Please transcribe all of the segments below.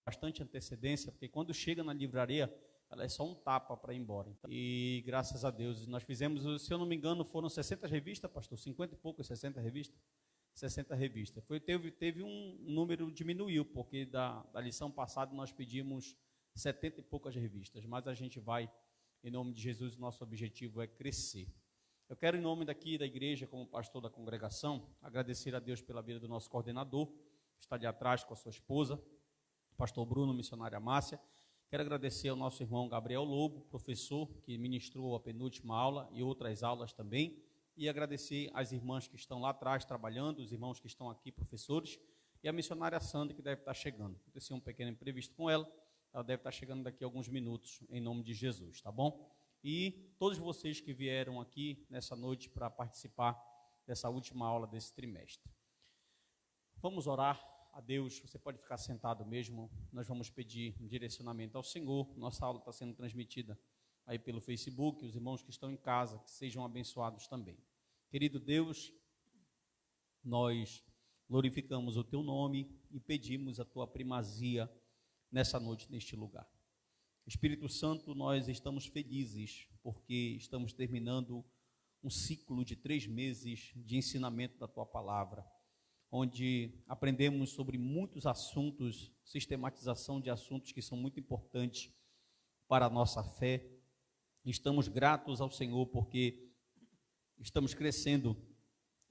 bastante antecedência, porque quando chega na livraria, ela é só um tapa para ir embora. E graças a Deus, nós fizemos, se eu não me engano, foram 60 revistas, pastor, 50 e poucos, 60 revistas? 60 revistas. Teve um número, diminuiu, porque da lição passada nós pedimos 70 e poucas revistas, mas a gente vai, em nome de Jesus, nosso objetivo é crescer. Eu quero, em nome daqui da igreja, como pastor da congregação, agradecer a Deus pela vida do nosso coordenador, que está ali atrás com a sua esposa, pastor Bruno, missionária Márcia. Quero agradecer ao nosso irmão Gabriel Lobo, professor, que ministrou a penúltima aula e outras aulas também. E agradecer às irmãs que estão lá atrás trabalhando, os irmãos que estão aqui, professores, e a missionária Sandra, que deve estar chegando. Aconteceu um pequeno imprevisto com ela, ela deve estar chegando daqui a alguns minutos, em nome de Jesus, tá bom? E todos vocês que vieram aqui nessa noite para participar dessa última aula desse trimestre. Vamos orar a Deus, você pode ficar sentado mesmo, nós vamos pedir um direcionamento ao Senhor. Nossa aula está sendo transmitida aí pelo Facebook, os irmãos que estão em casa, que sejam abençoados também. Querido Deus, nós glorificamos o Teu nome e pedimos a Tua primazia nessa noite, neste lugar. Espírito Santo, nós estamos felizes porque estamos terminando um ciclo de 3 meses de ensinamento da Tua palavra, onde aprendemos sobre muitos assuntos, sistematização de assuntos que são muito importantes para a nossa fé. Estamos gratos ao Senhor porque estamos crescendo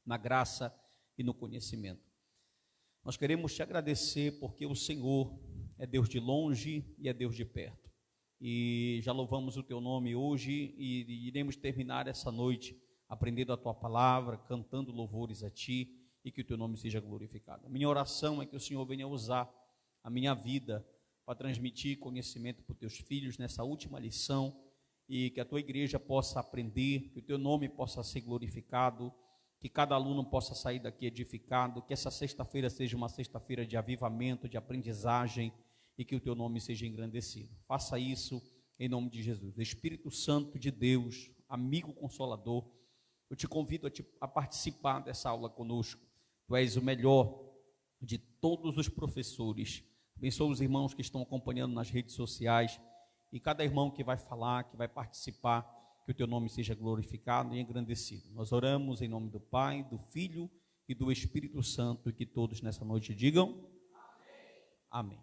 na graça e no conhecimento. Nós queremos te agradecer porque o Senhor é Deus de longe e é Deus de perto. E já louvamos o teu nome hoje e iremos terminar essa noite aprendendo a tua palavra, cantando louvores a ti e que o teu nome seja glorificado. A minha oração é que o Senhor venha usar a minha vida para transmitir conhecimento para os teus filhos nessa última lição, e que a tua igreja possa aprender, que o teu nome possa ser glorificado, que cada aluno possa sair daqui edificado, que essa sexta-feira seja uma sexta-feira de avivamento, de aprendizagem, e que o teu nome seja engrandecido. Faça isso em nome de Jesus. Espírito Santo de Deus, amigo consolador, eu te convido a participar dessa aula conosco. Tu és o melhor de todos os professores. Abençoa os irmãos que estão acompanhando nas redes sociais, e cada irmão que vai falar, que vai participar, que o teu nome seja glorificado e engrandecido. Nós oramos em nome do Pai, do Filho e do Espírito Santo, e que todos nessa noite digam amém.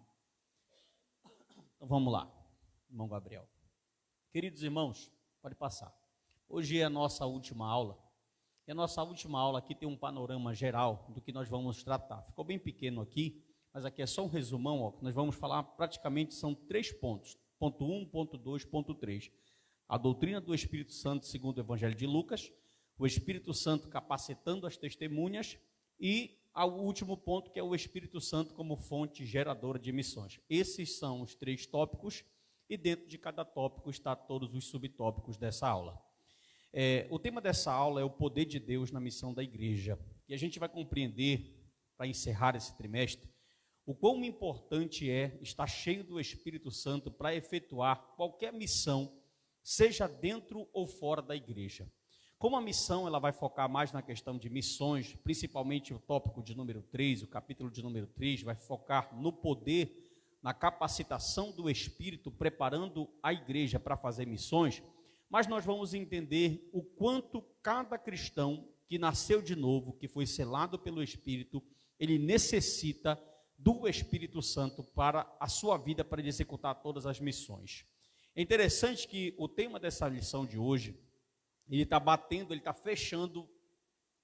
Então vamos lá, irmão Gabriel. Queridos irmãos, pode passar. Hoje é a nossa última aula, e a nossa última aula aqui tem um panorama geral do que nós vamos tratar. Ficou bem pequeno aqui, mas aqui é só um resumão, ó, que nós vamos falar praticamente, são 3 pontos. Ponto 1, ponto 2, ponto 3. A doutrina do Espírito Santo segundo o Evangelho de Lucas, o Espírito Santo capacitando as testemunhas e o último ponto, que é o Espírito Santo como fonte geradora de missões. Esses são os 3 tópicos, e dentro de cada tópico está todos os subtópicos dessa aula. O tema dessa aula é o poder de Deus na missão da igreja, e a gente vai compreender, para encerrar esse trimestre, o quão importante é estar cheio do Espírito Santo para efetuar qualquer missão, seja dentro ou fora da igreja. Como a missão ela vai focar mais na questão de missões, principalmente o tópico de número 3, o capítulo de número 3, vai focar no poder, na capacitação do Espírito, preparando a igreja para fazer missões, mas nós vamos entender o quanto cada cristão que nasceu de novo, que foi selado pelo Espírito, ele necessita do Espírito Santo para a sua vida, para ele executar todas as missões. É interessante que o tema dessa lição de hoje, ele está batendo, ele está fechando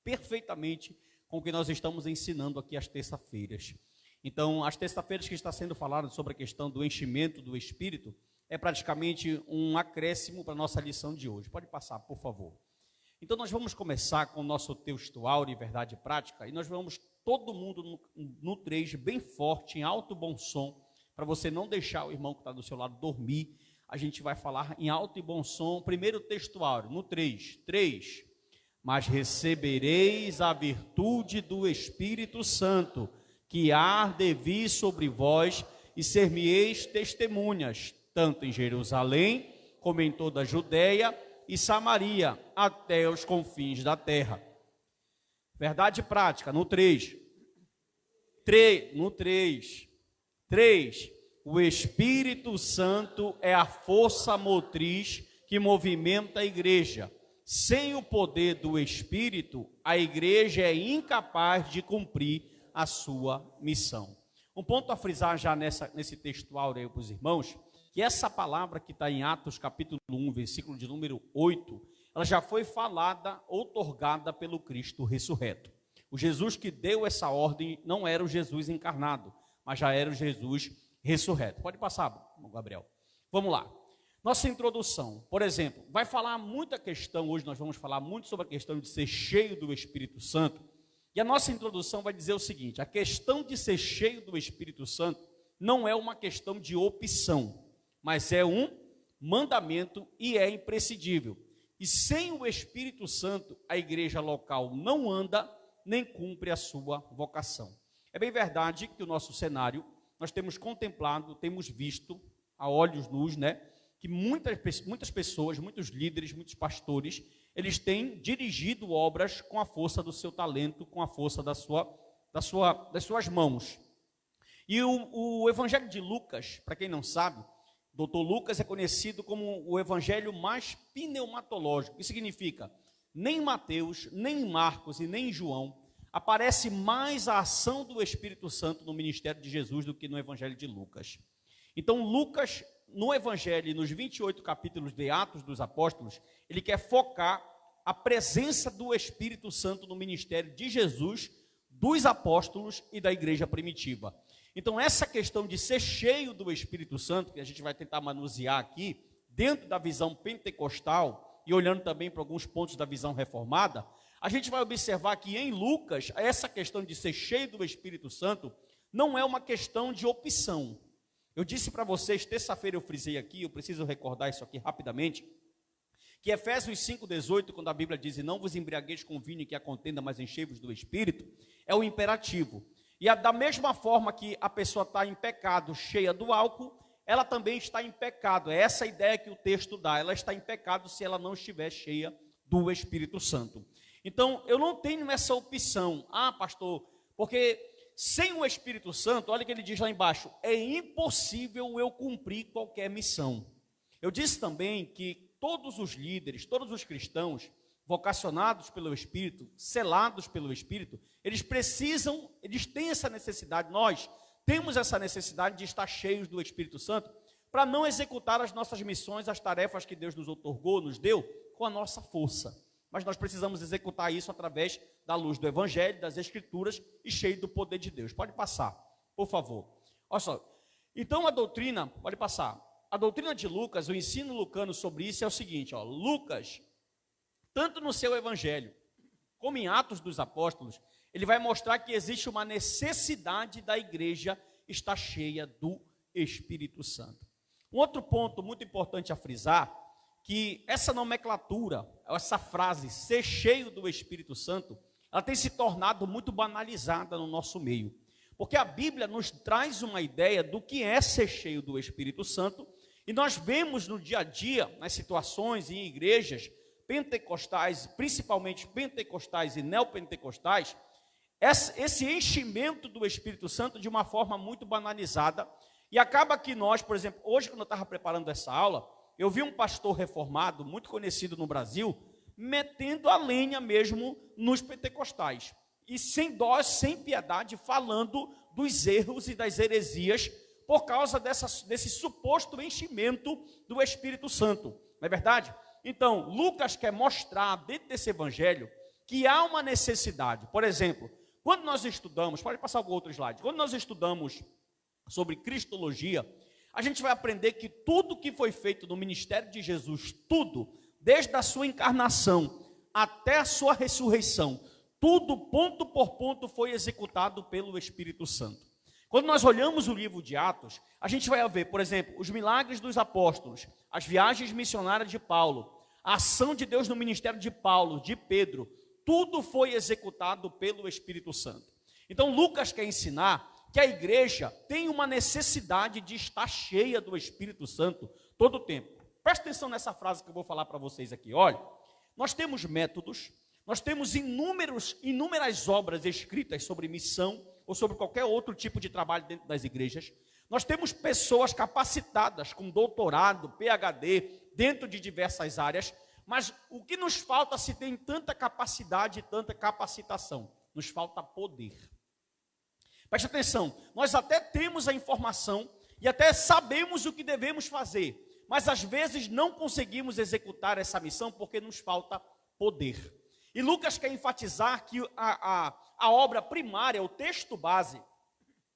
perfeitamente com o que nós estamos ensinando aqui às terça-feiras. Então, às terça-feiras que está sendo falado sobre a questão do enchimento do Espírito, é praticamente um acréscimo para a nossa lição de hoje. Pode passar, por favor. Então, nós vamos começar com o nosso texto áureo e verdade prática, e nós vamos todo mundo no 3, bem forte, em alto bom som, para você não deixar o irmão que está do seu lado dormir. A gente vai falar em alto e bom som, primeiro texto áureo, no 3, mas recebereis a virtude do Espírito Santo, que há de vir sobre vós, e ser-me-eis testemunhas, tanto em Jerusalém, como em toda a Judeia e Samaria, até os confins da terra. Verdade prática, no 3. O Espírito Santo é a força motriz que movimenta a igreja. Sem o poder do Espírito, a igreja é incapaz de cumprir a sua missão. Um ponto a frisar já nesse textual aí para os irmãos, que essa palavra que está em Atos capítulo 1, versículo de número 8, ela já foi falada, outorgada pelo Cristo ressurreto. O Jesus que deu essa ordem não era o Jesus encarnado, mas já era o Jesus ressurreto. Pode passar, Gabriel. Vamos lá. Nossa introdução, por exemplo, vai falar muita questão, hoje nós vamos falar muito sobre a questão de ser cheio do Espírito Santo, e a nossa introdução vai dizer o seguinte: a questão de ser cheio do Espírito Santo não é uma questão de opção, mas é um mandamento e é imprescindível. E sem o Espírito Santo, a igreja local não anda, nem cumpre a sua vocação. É bem verdade que o nosso cenário, nós temos contemplado, temos visto, a olhos nus, que muitas pessoas, muitos líderes, muitos pastores, eles têm dirigido obras com a força do seu talento, com a força das suas mãos. E o Evangelho de Lucas, para quem não sabe, Dr. Lucas é conhecido como o evangelho mais pneumatológico, que significa, nem em Mateus, nem em Marcos e nem em João, aparece mais a ação do Espírito Santo no ministério de Jesus do que no Evangelho de Lucas. Então, Lucas, no Evangelho e nos 28 capítulos de Atos dos Apóstolos, ele quer focar a presença do Espírito Santo no ministério de Jesus, dos apóstolos e da igreja primitiva. Então, essa questão de ser cheio do Espírito Santo, que a gente vai tentar manusear aqui, dentro da visão pentecostal, e olhando também para alguns pontos da visão reformada, a gente vai observar que em Lucas, essa questão de ser cheio do Espírito Santo, não é uma questão de opção. Eu disse para vocês, terça-feira eu frisei aqui, eu preciso recordar isso aqui rapidamente, que Efésios 5,18, quando a Bíblia diz, não vos embriagueis com vinho que a contenda, mas enchei-vos do Espírito, é o imperativo. E da mesma forma que a pessoa está em pecado, cheia do álcool, ela também está em pecado. É essa a ideia que o texto dá. Ela está em pecado se ela não estiver cheia do Espírito Santo. Então, eu não tenho essa opção. Ah, pastor, porque sem o Espírito Santo, olha o que ele diz lá embaixo, é impossível eu cumprir qualquer missão. Eu disse também que todos os líderes, todos os cristãos, vocacionados pelo Espírito, selados pelo Espírito, eles têm essa necessidade, nós temos essa necessidade de estar cheios do Espírito Santo, para não executar as nossas missões, as tarefas que Deus nos outorgou, nos deu, com a nossa força. Mas nós precisamos executar isso através da luz do Evangelho, das Escrituras e cheio do poder de Deus. Pode passar, por favor. Olha só, então a doutrina, pode passar, a doutrina de Lucas, o ensino lucano sobre isso é o seguinte, Lucas, tanto no seu evangelho, como em Atos dos Apóstolos, ele vai mostrar que existe uma necessidade da igreja estar cheia do Espírito Santo. Um outro ponto muito importante a frisar, que essa nomenclatura, essa frase, ser cheio do Espírito Santo, ela tem se tornado muito banalizada no nosso meio. Porque a Bíblia nos traz uma ideia do que é ser cheio do Espírito Santo, e nós vemos no dia a dia, nas situações e em igrejas, pentecostais, principalmente pentecostais e neopentecostais, esse enchimento do Espírito Santo de uma forma muito banalizada, e acaba que nós, por exemplo, hoje quando eu estava preparando essa aula, eu vi um pastor reformado, muito conhecido no Brasil, metendo a lenha mesmo nos pentecostais, e sem dó, sem piedade, falando dos erros e das heresias, por causa desse suposto enchimento do Espírito Santo, não é verdade? Então, Lucas quer mostrar dentro desse evangelho que há uma necessidade. Por exemplo, quando nós estudamos, pode passar algum outro slide, quando nós estudamos sobre cristologia, a gente vai aprender que tudo que foi feito no ministério de Jesus, tudo, desde a sua encarnação até a sua ressurreição, tudo ponto por ponto foi executado pelo Espírito Santo. Quando nós olhamos o livro de Atos, a gente vai ver, por exemplo, os milagres dos apóstolos, as viagens missionárias de Paulo, a ação de Deus no ministério de Paulo, de Pedro, tudo foi executado pelo Espírito Santo. Então Lucas quer ensinar que a igreja tem uma necessidade de estar cheia do Espírito Santo todo o tempo. Presta atenção nessa frase que eu vou falar para vocês aqui. Olha, nós temos métodos, nós temos inúmeras obras escritas sobre missão ou sobre qualquer outro tipo de trabalho dentro das igrejas, Nós temos pessoas capacitadas com doutorado, PhD, dentro de diversas áreas, mas o que nos falta se tem tanta capacidade e tanta capacitação? Nos falta poder. Preste atenção, nós até temos a informação e até sabemos o que devemos fazer, mas às vezes não conseguimos executar essa missão porque nos falta poder. E Lucas quer enfatizar que a obra primária, o texto base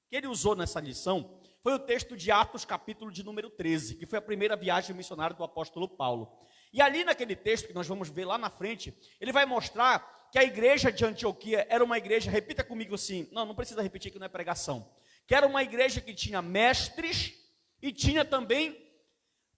que ele usou nessa lição, foi o texto de Atos, capítulo de número 13, que foi a primeira viagem missionária do apóstolo Paulo. E ali naquele texto, que nós vamos ver lá na frente, ele vai mostrar que a igreja de Antioquia era uma igreja, repita comigo assim, não precisa repetir que não é pregação, que era uma igreja que tinha mestres e tinha também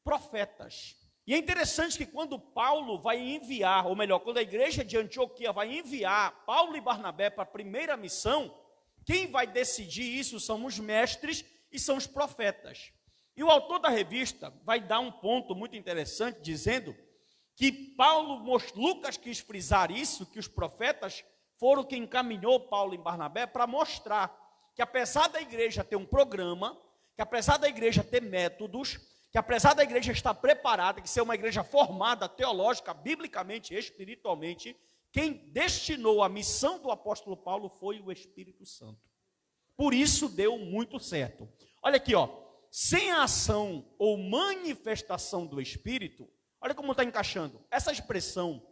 profetas. E é interessante que quando Paulo vai enviar, ou melhor, quando a igreja de Antioquia vai enviar Paulo e Barnabé para a primeira missão, quem vai decidir isso são os mestres e são os profetas. E o autor da revista vai dar um ponto muito interessante, dizendo que Lucas quis frisar isso, que os profetas foram quem encaminhou Paulo e Barnabé para mostrar que apesar da igreja ter um programa, que apesar da igreja ter métodos, que apesar da igreja estar preparada, que ser uma igreja formada teológica, biblicamente, espiritualmente, quem destinou a missão do apóstolo Paulo foi o Espírito Santo. Por isso deu muito certo. Olha aqui, sem a ação ou manifestação do Espírito, olha como está encaixando. Essa expressão,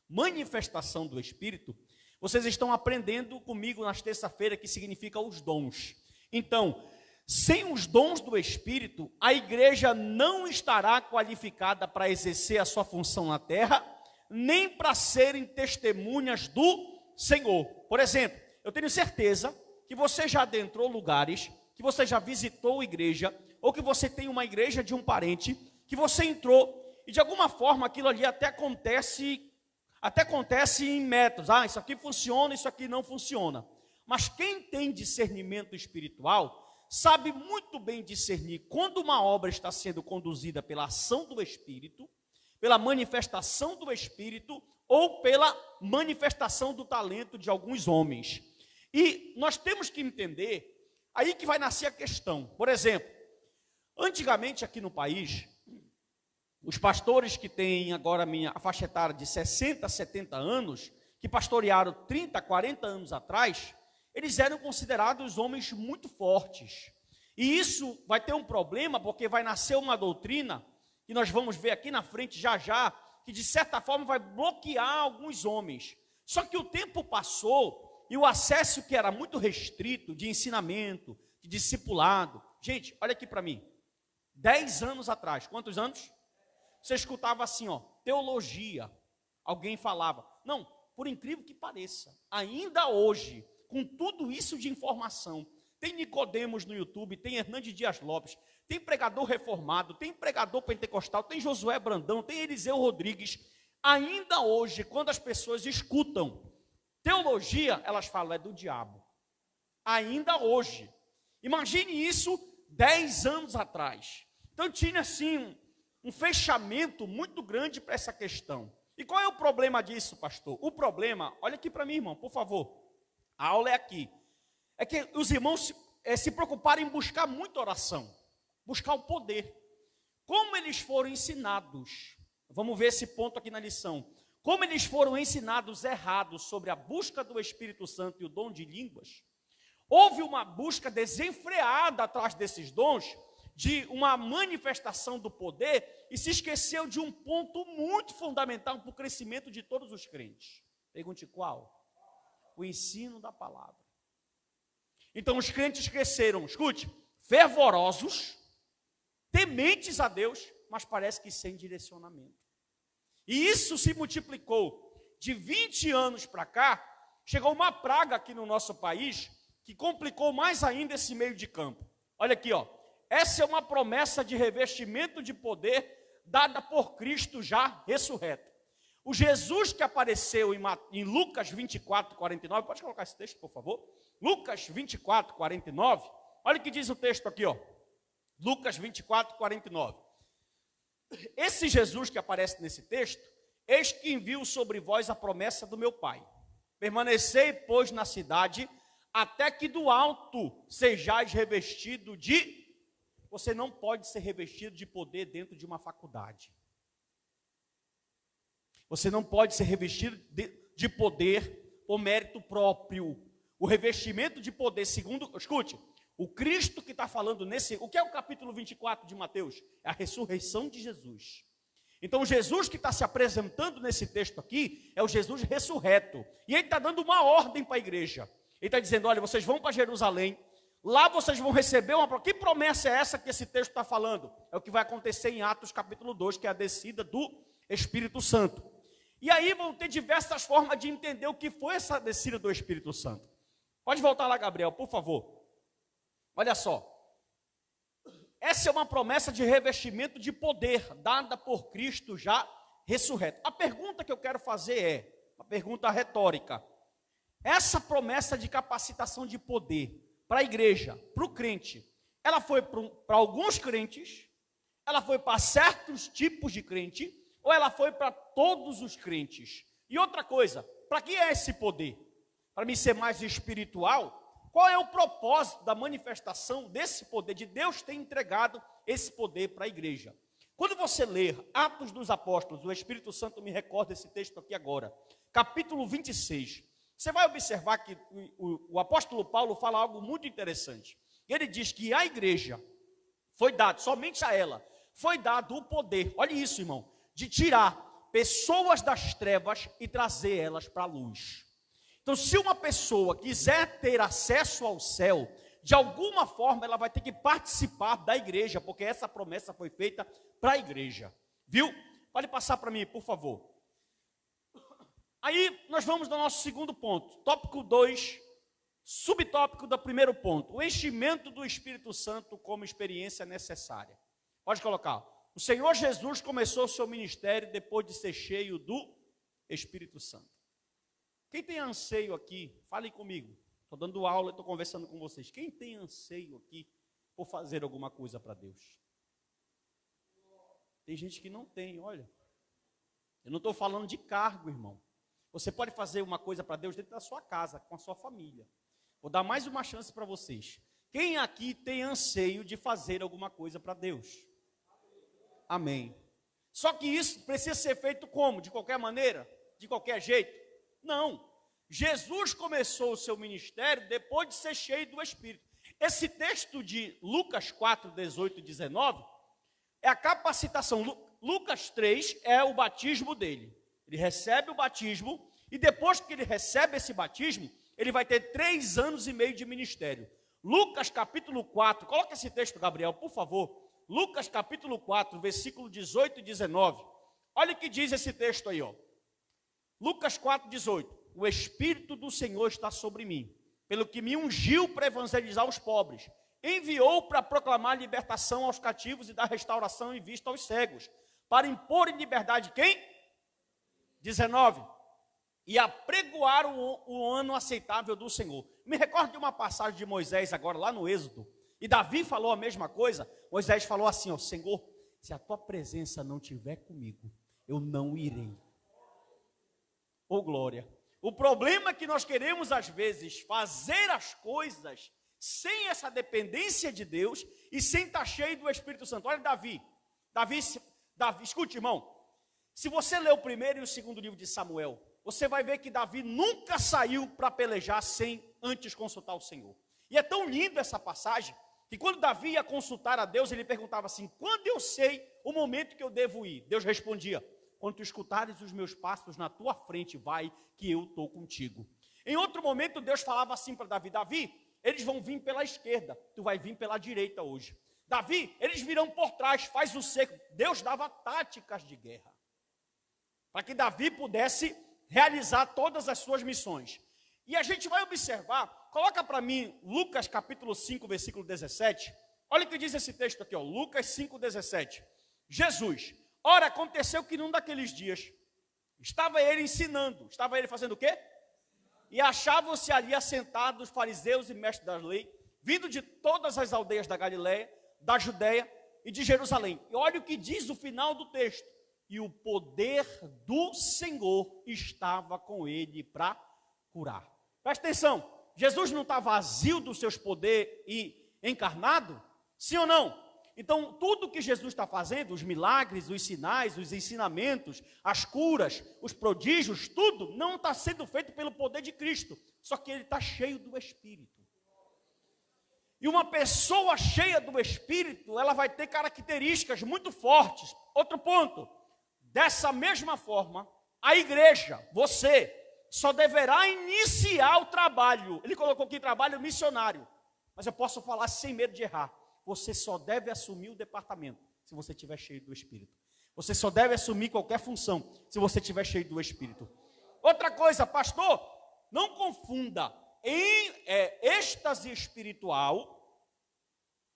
manifestação do Espírito, vocês estão aprendendo comigo nas terça-feira que significa os dons. Então, sem os dons do Espírito, a igreja não estará qualificada para exercer a sua função na terra, nem para serem testemunhas do Senhor. Por exemplo, eu tenho certeza que você já adentrou lugares, que você já visitou igreja, ou que você tem uma igreja de um parente, que você entrou, e de alguma forma aquilo ali até acontece em métodos. Isso aqui funciona, isso aqui não funciona. Mas quem tem discernimento espiritual, sabe muito bem discernir quando uma obra está sendo conduzida pela ação do Espírito, pela manifestação do Espírito, ou pela manifestação do talento de alguns homens. E nós temos que entender, aí que vai nascer a questão. Por exemplo, antigamente aqui no país, os pastores que têm agora a faixa etária de 60, 70 anos, que pastorearam 30, 40 anos atrás, eles eram considerados homens muito fortes. E isso vai ter um problema, porque vai nascer uma doutrina, que nós vamos ver aqui na frente já, que de certa forma vai bloquear alguns homens. Só que o tempo passou, e o acesso que era muito restrito, de ensinamento, de discipulado. Gente, olha aqui para mim. 10 anos atrás, quantos anos? Você escutava assim, teologia. Alguém falava. Não, por incrível que pareça, ainda hoje, com tudo isso de informação, tem Nicodemos no YouTube, tem Hernandes Dias Lopes, tem pregador reformado, tem pregador pentecostal, tem Josué Brandão, tem Eliseu Rodrigues. Ainda hoje, quando as pessoas escutam teologia, elas falam, é do diabo. Ainda hoje. Imagine isso 10 anos atrás. Então tinha assim um fechamento muito grande para essa questão. E qual é o problema disso, pastor? O problema, olha aqui para mim, irmão, por favor. A aula é aqui. É que os irmãos se preocuparam em buscar muita oração, buscar o poder. Como eles foram ensinados, vamos ver esse ponto aqui na lição. Como eles foram ensinados errados sobre a busca do Espírito Santo e o dom de línguas, houve uma busca desenfreada atrás desses dons, de uma manifestação do poder, e se esqueceu de um ponto muito fundamental para o crescimento de todos os crentes. Pergunte qual? O ensino da palavra. Então os crentes cresceram, escute, fervorosos, tementes a Deus, mas parece que sem direcionamento. E isso se multiplicou. De 20 anos para cá, chegou uma praga aqui no nosso país, que complicou mais ainda esse meio de campo. Olha aqui, essa é uma promessa de revestimento de poder, dada por Cristo já ressurreto. O Jesus que apareceu em Lucas 24, 49, pode colocar esse texto, por favor? Lucas 24, 49, olha o que diz o texto aqui, Lucas 24, 49. Esse Jesus que aparece nesse texto, eis que envio sobre vós a promessa do meu Pai. Permanecei, pois, na cidade, até que do alto sejais revestido de... Você não pode ser revestido de poder dentro de uma faculdade. Você não pode ser revestido de poder por mérito próprio. O revestimento de poder, segundo... Escute, o Cristo que está falando nesse... O que é o capítulo 24 de Mateus? É a ressurreição de Jesus. Então, Jesus que está se apresentando nesse texto aqui é o Jesus ressurreto. E ele está dando uma ordem para a igreja. Ele está dizendo, olha, vocês vão para Jerusalém, lá vocês vão receber uma... Que promessa é essa que esse texto está falando? É o que vai acontecer em Atos capítulo 2, que é a descida do Espírito Santo. E aí vão ter diversas formas de entender o que foi essa descida do Espírito Santo. Pode voltar lá, Gabriel, por favor. Olha só. Essa é uma promessa de revestimento de poder, dada por Cristo já ressurreto. A pergunta que eu quero fazer é, uma pergunta retórica. Essa promessa de capacitação de poder para a igreja, para o crente, ela foi para alguns crentes, ela foi para certos tipos de crente, ou ela foi para todos os crentes? E outra coisa, para que é esse poder? Para mim ser mais espiritual? Qual é o propósito da manifestação desse poder, de Deus ter entregado esse poder para a igreja? Quando você ler Atos dos Apóstolos, o Espírito Santo me recorda esse texto aqui agora, capítulo 26, você vai observar que o apóstolo Paulo fala algo muito interessante. Ele diz que a igreja foi dado, somente a ela, foi dado o poder, olha isso, irmão, de tirar pessoas das trevas e trazer elas para a luz. Então, se uma pessoa quiser ter acesso ao céu, de alguma forma ela vai ter que participar da igreja, porque essa promessa foi feita para a igreja. Viu? Pode passar para mim, por favor. Aí nós vamos no nosso segundo ponto, tópico 2, subtópico do primeiro ponto, o enchimento do Espírito Santo como experiência necessária. Pode colocar. O Senhor Jesus começou o seu ministério depois de ser cheio do Espírito Santo. Quem tem anseio aqui, falem comigo. Estou dando aula e estou conversando com vocês. Quem tem anseio aqui por fazer alguma coisa para Deus? Tem gente que não tem, olha. Eu não estou falando de cargo, irmão. Você pode fazer uma coisa para Deus dentro da sua casa, com a sua família. Vou dar mais uma chance para vocês. Quem aqui tem anseio de fazer alguma coisa para Deus? Amém. Só que isso precisa ser feito como? De qualquer maneira? De qualquer jeito? Não. Jesus começou o seu ministério depois de ser cheio do Espírito. Esse texto de Lucas 4, 18 e 19 é a capacitação. Lucas 3 é o batismo dele. Ele recebe o batismo e depois que ele recebe esse batismo, ele vai ter 3 anos e meio de ministério. Lucas capítulo 4, coloca esse texto, Gabriel, por favor. Lucas capítulo 4, versículo 18 e 19. Olha o que diz esse texto aí, ó. Lucas 4, 18. O Espírito do Senhor está sobre mim, pelo que me ungiu para evangelizar os pobres. Enviou para proclamar libertação aos cativos e dar restauração em vista aos cegos. Para impor em liberdade quem? 19. E apregoar o ano aceitável do Senhor. Me recordo de uma passagem de Moisés agora, lá no Êxodo. E Davi falou a mesma coisa. Moisés falou assim, ó, Senhor, se a tua presença não estiver comigo, eu não irei. Ô glória. O problema é que nós queremos às vezes fazer as coisas sem essa dependência de Deus e sem estar cheio do Espírito Santo. Olha Davi, escute irmão, se você ler o primeiro e o segundo livro de Samuel, você vai ver que Davi nunca saiu para pelejar sem antes consultar o Senhor. E é tão lindo essa passagem, que quando Davi ia consultar a Deus, ele perguntava assim, quando eu sei o momento que eu devo ir? Deus respondia, quando tu escutares os meus passos na tua frente, vai que eu estou contigo. Em outro momento, Deus falava assim para Davi, Davi, eles vão vir pela esquerda, tu vai vir pela direita hoje. Davi, eles virão por trás, faz o cerco. Deus dava táticas de guerra, para que Davi pudesse realizar todas as suas missões. E a gente vai observar, coloca para mim Lucas capítulo 5, versículo 17. Olha o que diz esse texto aqui, ó, Lucas 5, 17. Jesus, ora, aconteceu que num daqueles dias, estava ele ensinando, estava ele fazendo o quê? E achavam-se ali assentados fariseus e mestres da lei, vindo de todas as aldeias da Galileia, da Judéia e de Jerusalém. E olha o que diz o final do texto. E o poder do Senhor estava com ele para curar. Presta atenção, Jesus não está vazio dos seus poderes e encarnado? Sim ou não? Então, tudo que Jesus está fazendo, os milagres, os sinais, os ensinamentos, as curas, os prodígios, tudo não está sendo feito pelo poder de Cristo, só que ele está cheio do Espírito. E uma pessoa cheia do Espírito, ela vai ter características muito fortes. Outro ponto, dessa mesma forma, a igreja, você, só deverá iniciar o trabalho. Ele colocou aqui trabalho missionário, mas eu posso falar sem medo de errar. Você só deve assumir o departamento se você estiver cheio do Espírito. Você só deve assumir qualquer função se você estiver cheio do Espírito. Outra coisa, pastor, não confunda êxtase espiritual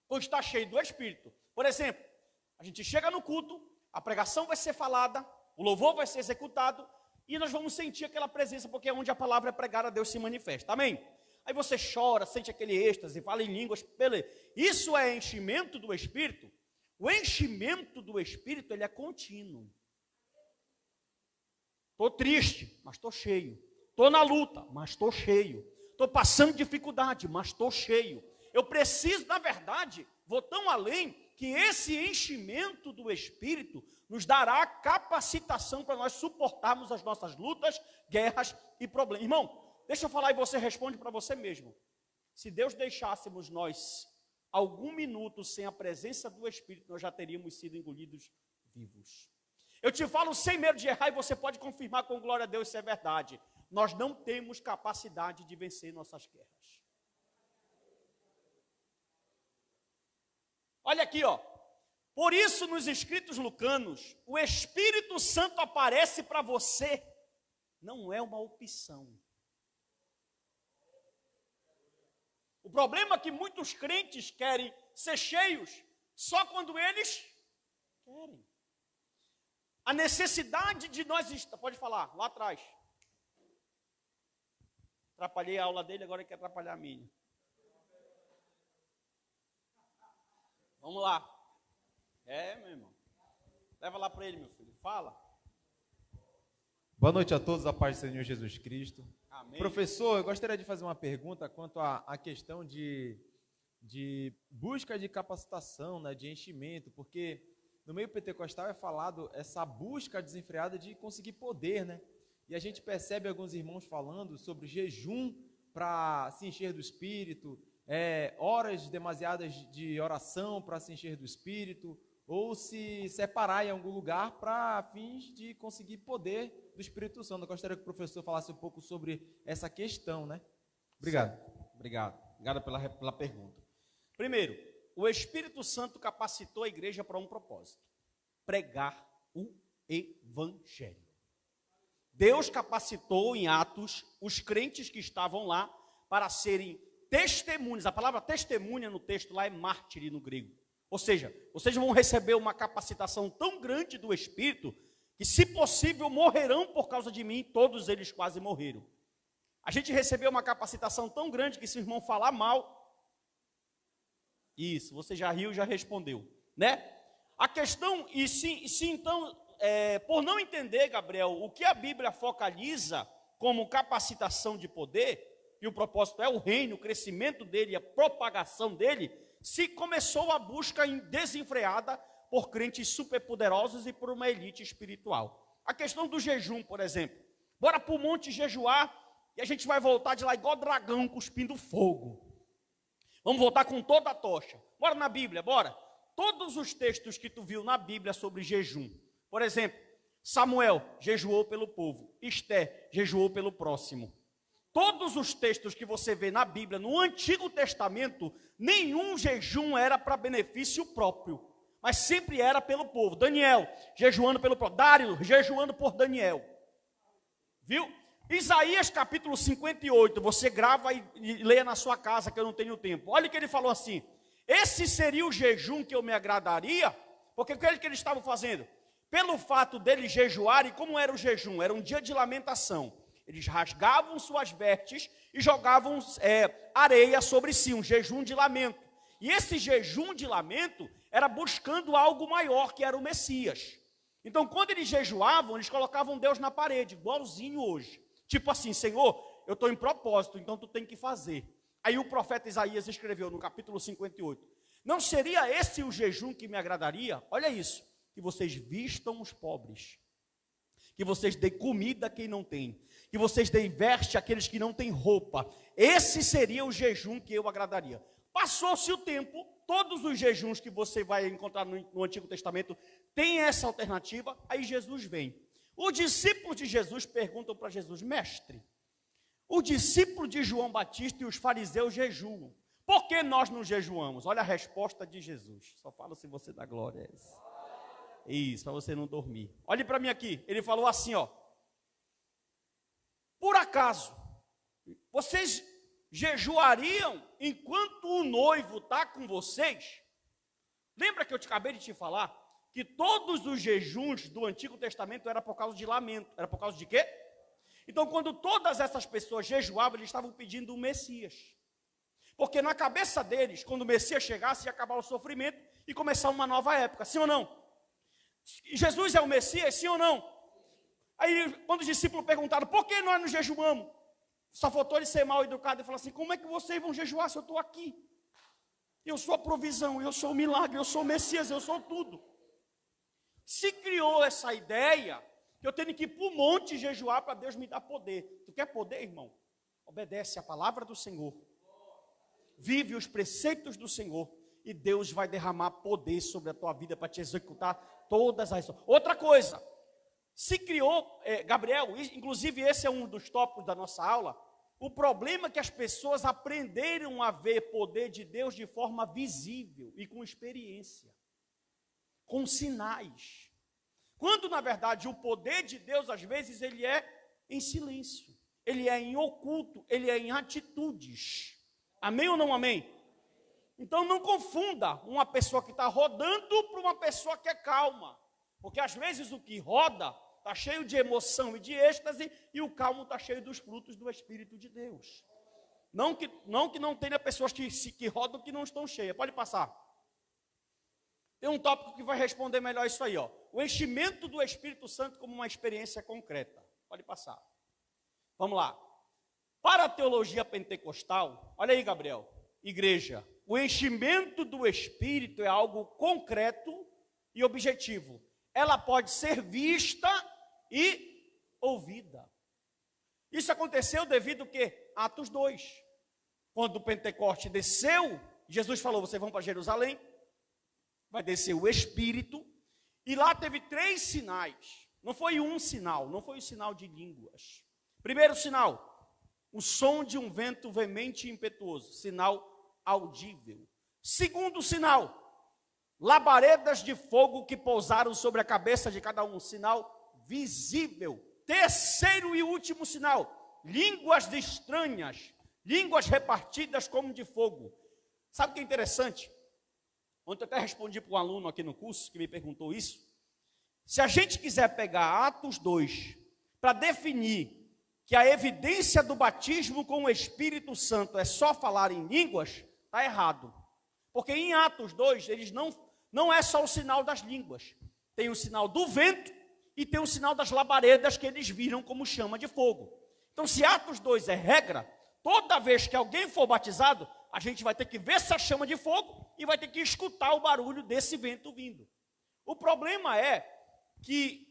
com estar cheio do Espírito. Por exemplo, a gente chega no culto, a pregação vai ser falada, o louvor vai ser executado e nós vamos sentir aquela presença, porque é onde a palavra é pregada, Deus se manifesta. Amém? Aí você chora, sente aquele êxtase, fala em línguas. Isso é enchimento do Espírito? O enchimento do Espírito, ele é contínuo. Estou triste, mas estou cheio. Estou na luta, mas estou cheio. Estou passando dificuldade, mas estou cheio. Eu preciso, na verdade, vou tão além, que esse enchimento do Espírito nos dará capacitação para nós suportarmos as nossas lutas, guerras e problemas. Irmão, deixa eu falar e você responde para você mesmo. Se Deus deixássemos nós algum minuto sem a presença do Espírito, nós já teríamos sido engolidos vivos. Eu te falo sem medo de errar e você pode confirmar com glória a Deus se é verdade. Nós não temos capacidade de vencer nossas guerras. Olha aqui, ó. Por isso, nos escritos lucanos, o Espírito Santo aparece para você. Não é uma opção. O problema é que muitos crentes querem ser cheios só quando eles querem. A necessidade de nós... Pode falar, lá atrás. Atrapalhei a aula dele, agora ele quer atrapalhar a minha. Vamos lá. Meu irmão. Leva lá para ele, meu filho. Fala. Boa noite a todos, a paz do Senhor Jesus Cristo. Amém. Professor, eu gostaria de fazer uma pergunta quanto à questão de busca de capacitação, né, de enchimento, porque no meio pentecostal é falado essa busca desenfreada de conseguir poder, né? E a gente percebe alguns irmãos falando sobre jejum para se encher do Espírito, horas demasiadas de oração para se encher do Espírito, ou se separar em algum lugar para fins de conseguir poder do Espírito Santo. Eu gostaria que o professor falasse um pouco sobre essa questão, né? Obrigado. Obrigado pela pergunta. Primeiro, o Espírito Santo capacitou a igreja para um propósito: pregar o Evangelho. Deus capacitou em Atos os crentes que estavam lá para serem testemunhas. A palavra testemunha no texto lá é mártir no grego. Ou seja, vocês vão receber uma capacitação tão grande do Espírito que, se possível, morrerão por causa de mim. Todos eles quase morreram. A gente recebeu uma capacitação tão grande que, se o irmão falar mal... Isso, você já riu, já respondeu, né? A questão, então, por não entender, Gabriel, o que a Bíblia focaliza como capacitação de poder, e o propósito é o reino, o crescimento dele, a propagação dele, se começou a busca desenfreada por crentes superpoderosos e por uma elite espiritual. A questão do jejum, por exemplo. Bora para o monte jejuar e a gente vai voltar de lá igual dragão cuspindo fogo. Vamos voltar com toda a tocha. Bora na Bíblia, bora. Todos os textos que tu viu na Bíblia sobre jejum. Por exemplo, Samuel jejuou pelo povo. Esté jejuou pelo próximo. Todos os textos que você vê na Bíblia, no Antigo Testamento, nenhum jejum era para benefício próprio, mas sempre era pelo povo. Daniel, jejuando pelo povo. Dário, jejuando por Daniel. Viu? Isaías capítulo 58, você grava e leia na sua casa, que eu não tenho tempo. Olha o que ele falou assim: esse seria o jejum que eu me agradaria, porque o que eles estavam fazendo? Pelo fato deles jejuarem, como era o jejum? Era um dia de lamentação. Eles rasgavam suas vestes e jogavam areia sobre si, um jejum de lamento. E esse jejum de lamento era buscando algo maior, que era o Messias. Então, quando eles jejuavam, eles colocavam Deus na parede, igualzinho hoje. Tipo assim: Senhor, eu estou em propósito, então tu tem que fazer. Aí o profeta Isaías escreveu no capítulo 58, não seria esse o jejum que me agradaria? Olha isso, que vocês vistam os pobres, que vocês deem comida a quem não tem, que vocês deem veste àqueles que não têm roupa. Esse seria o jejum que eu agradaria. Passou-se o tempo, todos os jejuns que você vai encontrar no Antigo Testamento tem essa alternativa, aí Jesus vem. Os discípulos de Jesus perguntam para Jesus, mestre, o discípulo de João Batista e os fariseus jejuam, por que nós não jejuamos? Olha a resposta de Jesus, só fala se você dá glória a isso, para você não dormir. Olhe para mim aqui, ele falou assim, ó, por acaso, vocês jejuariam enquanto o noivo está com vocês? Lembra que eu acabei de te falar que todos os jejuns do Antigo Testamento era por causa de lamento, era por causa de quê? Então, quando todas essas pessoas jejuavam, eles estavam pedindo o Messias. Porque na cabeça deles, quando o Messias chegasse, ia acabar o sofrimento e começar uma nova época, sim ou não? Jesus é o Messias, sim ou não? Aí, quando os discípulos perguntaram, por que nós não jejuamos? Só faltou ele ser mal educado e falar assim, como é que vocês vão jejuar se eu estou aqui? Eu sou a provisão, eu sou o milagre, eu sou o Messias, eu sou tudo. Se criou essa ideia que eu tenho que ir para o monte jejuar para Deus me dar poder. Tu quer poder, irmão? Obedece a palavra do Senhor. Vive os preceitos do Senhor e Deus vai derramar poder sobre a tua vida para te executar todas as... Outra coisa, se criou, Gabriel, inclusive esse é um dos tópicos da nossa aula, o problema é que as pessoas aprenderam a ver poder de Deus de forma visível e com experiência, com sinais. Quando, na verdade, o poder de Deus, às vezes, ele é em silêncio, ele é em oculto, ele é em atitudes. Amém ou não amém? Então, não confunda uma pessoa que está rodando para uma pessoa que é calma. Porque, às vezes, o que roda está cheio de emoção e de êxtase, e o calmo está cheio dos frutos do Espírito de Deus. Não que não tenha pessoas que rodam que não estão cheias. Pode passar. Tem um tópico que vai responder melhor isso aí, ó. O enchimento do Espírito Santo como uma experiência concreta. Pode passar. Vamos lá. Para a teologia pentecostal, olha aí, Gabriel, igreja, o enchimento do Espírito é algo concreto e objetivo. Ela pode ser vista e ouvida. Isso aconteceu devido ao quê? Atos 2. Quando o Pentecoste desceu, Jesus falou, vocês vão para Jerusalém, vai descer o Espírito, e lá teve 3 sinais. Não foi um sinal, não foi o sinal de línguas. Primeiro sinal, o som de um vento veemente e impetuoso, sinal audível. Segundo sinal, labaredas de fogo que pousaram sobre a cabeça de cada um, sinal visível. Terceiro e último sinal, línguas estranhas, línguas repartidas como de fogo. Sabe o que é interessante? Ontem eu até respondi para um aluno aqui no curso que me perguntou isso. Se a gente quiser pegar Atos 2 para definir que a evidência do batismo com o Espírito Santo é só falar em línguas, está errado. Porque em Atos 2, eles não é só o sinal das línguas. Tem o sinal do vento e tem o sinal das labaredas que eles viram como chama de fogo. Então, se Atos 2 é regra, toda vez que alguém for batizado, a gente vai ter que ver essa chama de fogo e vai ter que escutar o barulho desse vento vindo. O problema é que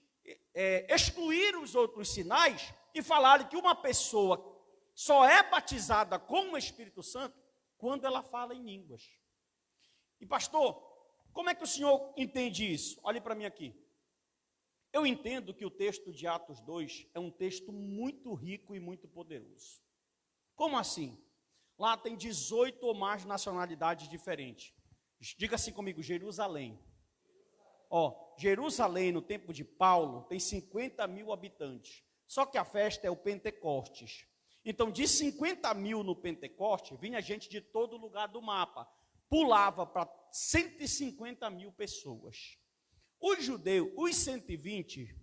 excluir os outros sinais e falar que uma pessoa só é batizada com o Espírito Santo quando ela fala em línguas. E pastor, como é que o senhor entende isso? Olhe para mim aqui. Eu entendo que o texto de Atos 2 é um texto muito rico e muito poderoso. Como assim? Lá tem 18 ou mais nacionalidades diferentes. Diga assim comigo, Jerusalém. Jerusalém, no tempo de Paulo, tem 50 mil habitantes. Só que a festa é o Pentecostes. Então, de 50 mil no Pentecoste, vinha gente de todo lugar do mapa. Pulava para 150 mil pessoas. Os judeus, os 120,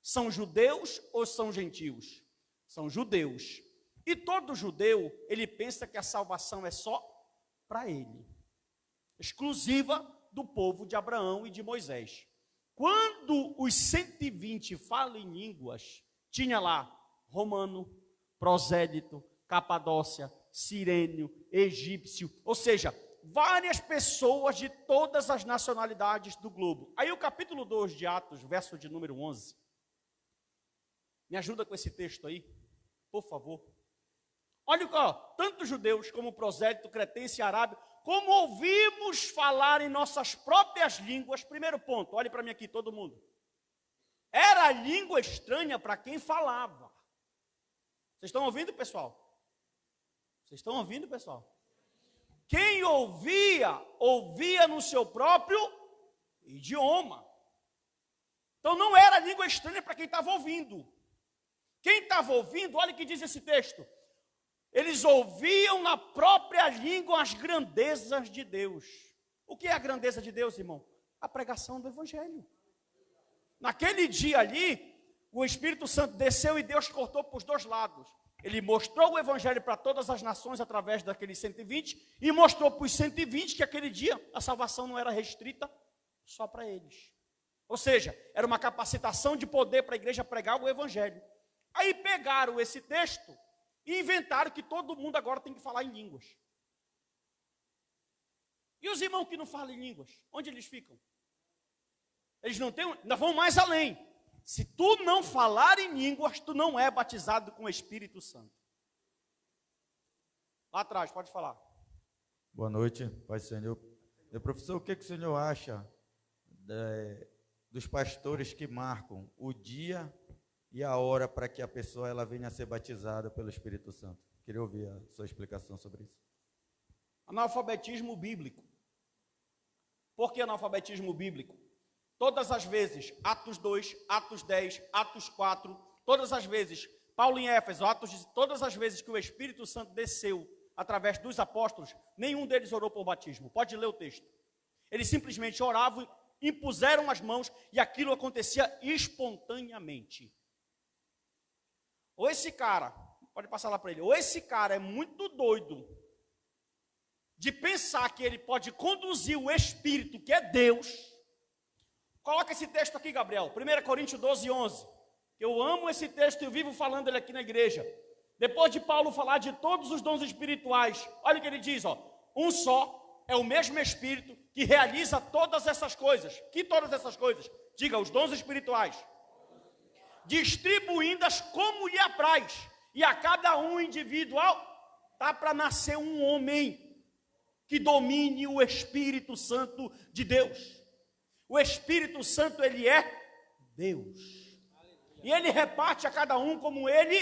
são judeus ou são gentios? São judeus. E todo judeu, ele pensa que a salvação é só para ele. Exclusiva do povo de Abraão e de Moisés. Quando os 120 falam em línguas, tinha lá romano, prosélito, Capadócia, Cirênio, egípcio, ou seja, várias pessoas de todas as nacionalidades do globo. Aí o capítulo 2 de Atos, verso de número 11, me ajuda com esse texto aí, por favor. Olha, tanto judeus como prosélito, cretense e arábio, como ouvimos falar em nossas próprias línguas. Primeiro ponto, olhe para mim aqui, todo mundo. Era língua estranha para quem falava. Vocês estão ouvindo, pessoal? Vocês estão ouvindo, pessoal? Quem ouvia, ouvia no seu próprio idioma. Então não era língua estranha para quem estava ouvindo. Quem estava ouvindo, olha o que diz esse texto. Eles ouviam na própria língua as grandezas de Deus. O que é a grandeza de Deus, irmão? A pregação do Evangelho. Naquele dia ali, o Espírito Santo desceu e Deus cortou para os dois lados. Ele mostrou o Evangelho para todas as nações através daqueles 120 e mostrou para os 120 que aquele dia a salvação não era restrita só para eles. Ou seja, era uma capacitação de poder para a igreja pregar o Evangelho. Aí pegaram esse texto e inventaram que todo mundo agora tem que falar em línguas. E os irmãos que não falam em línguas, onde eles ficam? Eles não têm, ainda vão mais além. Se tu não falar em línguas, tu não é batizado com o Espírito Santo. Lá atrás, pode falar. Boa noite, Pai Senhor. Professor, o que o senhor acha dos pastores que marcam o dia e a hora para que a pessoa ela venha a ser batizada pelo Espírito Santo? Queria ouvir a sua explicação sobre isso. Analfabetismo bíblico. Por que analfabetismo bíblico? Todas as vezes, Atos 2, Atos 10, Atos 4, todas as vezes, Paulo em Éfeso, todas as vezes que o Espírito Santo desceu através dos apóstolos, nenhum deles orou por batismo. Pode ler o texto. Eles simplesmente oravam, impuseram as mãos e aquilo acontecia espontaneamente. Ou esse cara, pode passar lá para ele, ou esse cara é muito doido de pensar que ele pode conduzir o Espírito, que é Deus. Coloca esse texto aqui, Gabriel, 1 Coríntios 12, 11. Eu amo esse texto e eu vivo falando ele aqui na igreja. Depois de Paulo falar de todos os dons espirituais, olha o que ele diz, ó. Um só, é o mesmo Espírito que realiza todas essas coisas. Que todas essas coisas? Diga, os dons espirituais. Distribuindo-as como lhe apraz. E a cada um individual, tá para nascer um homem que domine o Espírito Santo de Deus. O Espírito Santo, ele é Deus. E ele reparte a cada um como ele...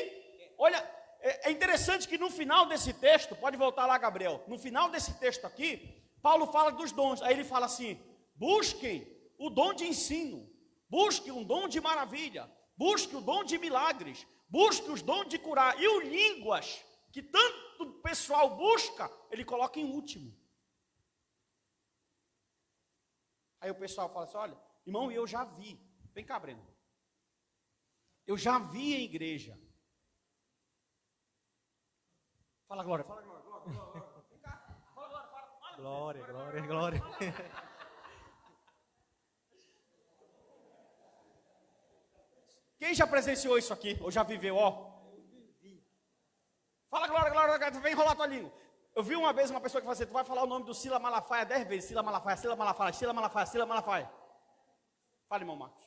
Olha, é interessante que no final desse texto, pode voltar lá, Gabriel, no final desse texto aqui, Paulo fala dos dons. Aí ele fala assim, busquem o dom de ensino, busquem um dom de maravilha, busquem o dom de milagres, busquem os dons de curar. E o línguas, que tanto o pessoal busca, ele coloca em último. Aí o pessoal fala assim, olha, irmão, eu já vi. Vem cá, Breno. Eu já vi em igreja. Fala, Glória. Fala, Glória. Glória. Vem cá. Fala, Glória. Fala. Glória, glória, glória. Quem já presenciou isso aqui? Ou já viveu, ó? Fala, Glória, Glória. Vem enrolar tua língua. Eu vi uma vez uma pessoa que falou assim, tu vai falar o nome do Sila Malafaia 10 vezes. Sila Malafaia, Sila Malafaia, Sila Malafaia, Sila Malafaia. Fala, irmão Marcos.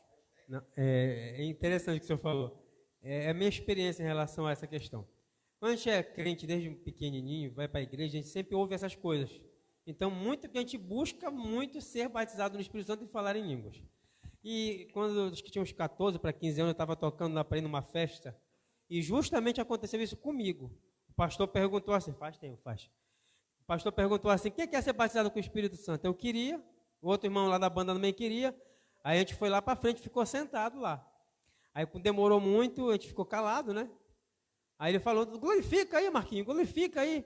Não, é interessante o que o senhor falou. É a minha experiência em relação a essa questão. Quando a gente é crente desde pequenininho, vai para a igreja, a gente sempre ouve essas coisas. Então, muito que a gente busca muito ser batizado no Espírito Santo e falar em línguas. E quando acho que tinha uns 14 para 15 anos, eu estava tocando lá para ir numa festa, e justamente aconteceu isso comigo. O pastor perguntou assim, faz. O pastor perguntou assim, quem quer ser batizado com o Espírito Santo? Eu queria, o outro irmão lá da banda também queria. Aí a gente foi lá para frente, ficou sentado lá. Aí demorou muito, a gente ficou calado, né? Aí ele falou, glorifica aí, Marquinhos, glorifica aí,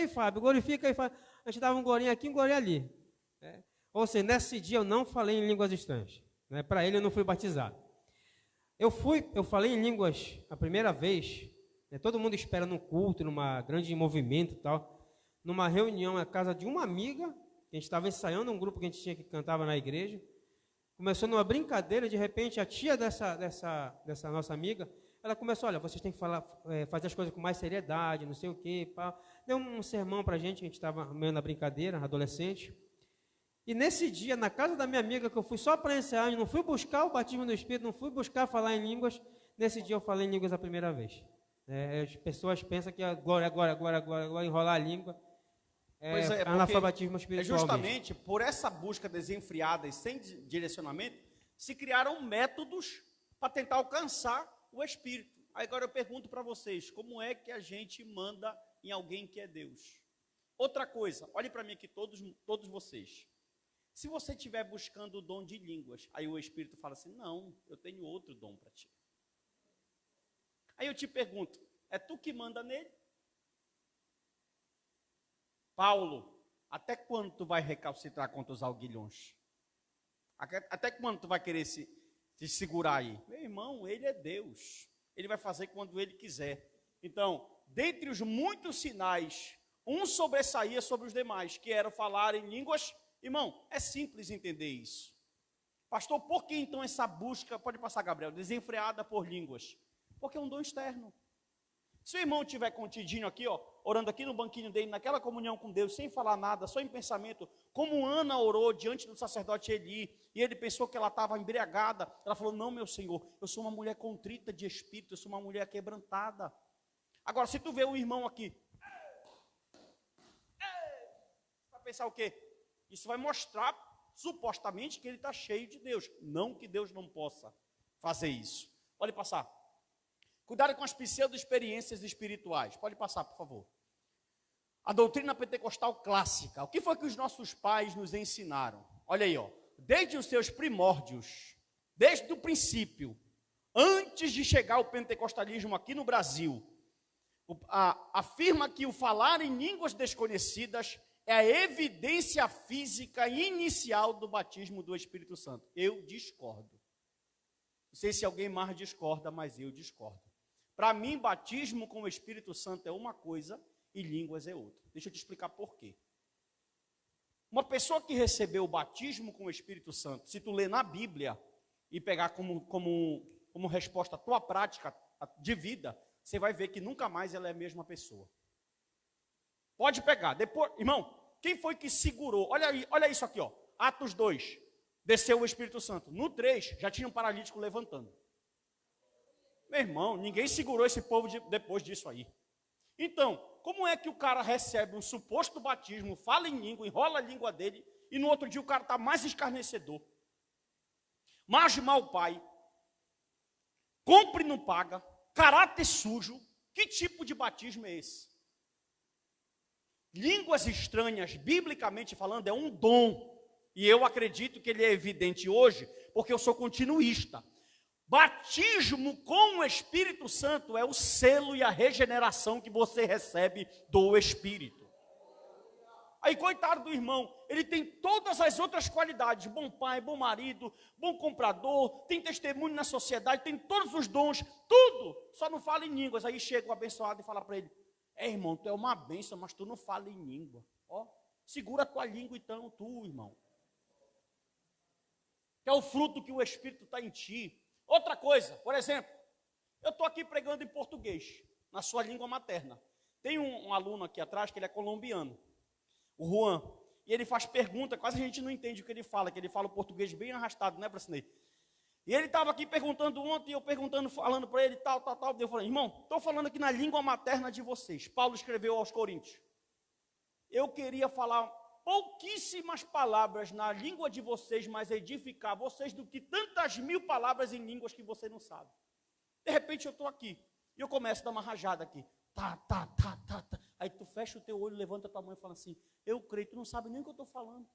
Fábio, glorifica aí, Fábio. A gente dava um glorinho aqui, um glorinho ali. Ou seja, nesse dia eu não falei em línguas estranhas. Né? Para ele eu não fui batizado. Eu falei em línguas a primeira vez, né? Todo mundo espera num culto, numa grande movimento e tal, numa reunião na casa de uma amiga, que a gente estava ensaiando um grupo que a gente tinha que cantava na igreja. Começou numa brincadeira, de repente a tia dessa nossa amiga, ela começou, olha, vocês têm que fazer as coisas com mais seriedade, não sei o quê. Pá. Deu um sermão para a gente estava meio na brincadeira, adolescente. E nesse dia, na casa da minha amiga, que eu fui só para encerrar, não fui buscar o batismo do Espírito, não fui buscar falar em línguas, nesse dia eu falei em línguas a primeira vez. As pessoas pensam que agora, enrolar a língua é analfabetismo espiritual. É justamente por essa busca desenfreada e sem direcionamento, se criaram métodos para tentar alcançar o Espírito. Aí agora eu pergunto para vocês, como é que a gente manda em alguém que é Deus? Outra coisa, olhe para mim aqui todos vocês. Se você estiver buscando o dom de línguas, aí o Espírito fala assim, não, eu tenho outro dom para ti. Aí eu te pergunto, é tu que manda nele? Paulo, até quando tu vai recalcitrar contra os aguilhões? Até quando tu vai querer se segurar aí? Meu irmão, ele é Deus. Ele vai fazer quando ele quiser. Então, dentre os muitos sinais, um sobressaía sobre os demais, que era falar em línguas. Irmão, é simples entender isso. Pastor, por que então essa busca, pode passar, Gabriel, desenfreada por línguas? Porque é um dom externo. Se o irmão estiver contidinho aqui, ó, orando aqui no banquinho dele, naquela comunhão com Deus, sem falar nada, só em pensamento, como Ana orou diante do sacerdote Eli, e ele pensou que ela estava embriagada, ela falou, não, meu Senhor, eu sou uma mulher contrita de espírito, eu sou uma mulher quebrantada. Agora, se tu vê um irmão aqui, vai pensar o quê? Isso vai mostrar, supostamente, que ele está cheio de Deus. Não que Deus não possa fazer isso. Pode passar. Cuidado com as pseudo-experiências espirituais. Pode passar, por favor. A doutrina pentecostal clássica. O que foi que os nossos pais nos ensinaram? Olha aí, ó. Desde os seus primórdios, desde o princípio, antes de chegar o pentecostalismo aqui no Brasil, afirma que o falar em línguas desconhecidas é a evidência física inicial do batismo do Espírito Santo. Eu discordo. Não sei se alguém mais discorda, mas eu discordo. Para mim, batismo com o Espírito Santo é uma coisa e línguas é outra. Deixa eu te explicar por quê. Uma pessoa que recebeu o batismo com o Espírito Santo, se tu ler na Bíblia e pegar como resposta a tua prática de vida, você vai ver que nunca mais ela é a mesma pessoa. Pode pegar. Depois, irmão, quem foi que segurou? Olha isso aqui, ó. Atos 2. Desceu o Espírito Santo. No 3, já tinha um paralítico levantando. Meu irmão, ninguém segurou esse povo depois disso aí. Então, como é que o cara recebe um suposto batismo, fala em língua, enrola a língua dele, e no outro dia o cara está mais escarnecedor? Mage mal pai, compre e não paga, caráter sujo. Que tipo de batismo é esse? Línguas estranhas, biblicamente falando, é um dom. E eu acredito que ele é evidente hoje, porque eu sou continuista. Batismo com o Espírito Santo é o selo e a regeneração que você recebe do Espírito. Aí, coitado do irmão, ele tem todas as outras qualidades, bom pai, bom marido, bom comprador, tem testemunho na sociedade, tem todos os dons, tudo, só não fala em línguas. Aí chega o abençoado e fala para ele, irmão, tu é uma bênção, mas tu não fala em língua. Ó, segura a tua língua então, tu, irmão. Que é o fruto que o Espírito está em ti. Outra coisa, por exemplo, eu estou aqui pregando em português, na sua língua materna. Tem um aluno aqui atrás que ele é colombiano, o Juan, e ele faz pergunta, quase a gente não entende o que ele fala o português bem arrastado, né, Bracinei? E ele estava aqui perguntando ontem, eu falando para ele, tal. Eu falei, irmão, estou falando aqui na língua materna de vocês. Paulo escreveu aos Coríntios. Eu queria falar pouquíssimas palavras na língua de vocês, mas edificar vocês do que tantas mil palavras em línguas que você não sabe. De repente eu estou aqui, e eu começo a dar uma rajada aqui. Tá. Aí tu fecha o teu olho, levanta a tua mão e fala assim, eu creio, tu não sabe nem o que eu estou falando.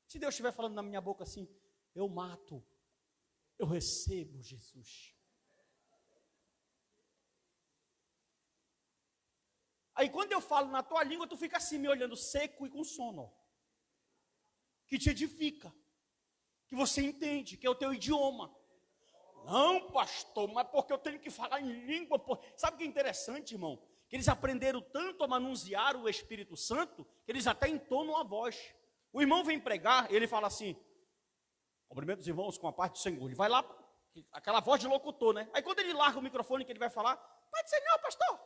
Se Deus estiver falando na minha boca assim, eu mato, eu recebo Jesus. Aí quando eu falo na tua língua, tu fica assim me olhando seco e com sono. Que te edifica. Que você entende, que é o teu idioma. Não, pastor, mas porque eu tenho que falar em língua? Sabe o que é interessante, irmão? Que eles aprenderam tanto a manusear o Espírito Santo, que eles até entonam a voz. O irmão vem pregar, e ele fala assim, cumprimento os irmãos com a parte do Senhor. Ele vai lá, aquela voz de locutor, né? Aí quando ele larga o microfone que ele vai falar, Pai do Senhor, pastor.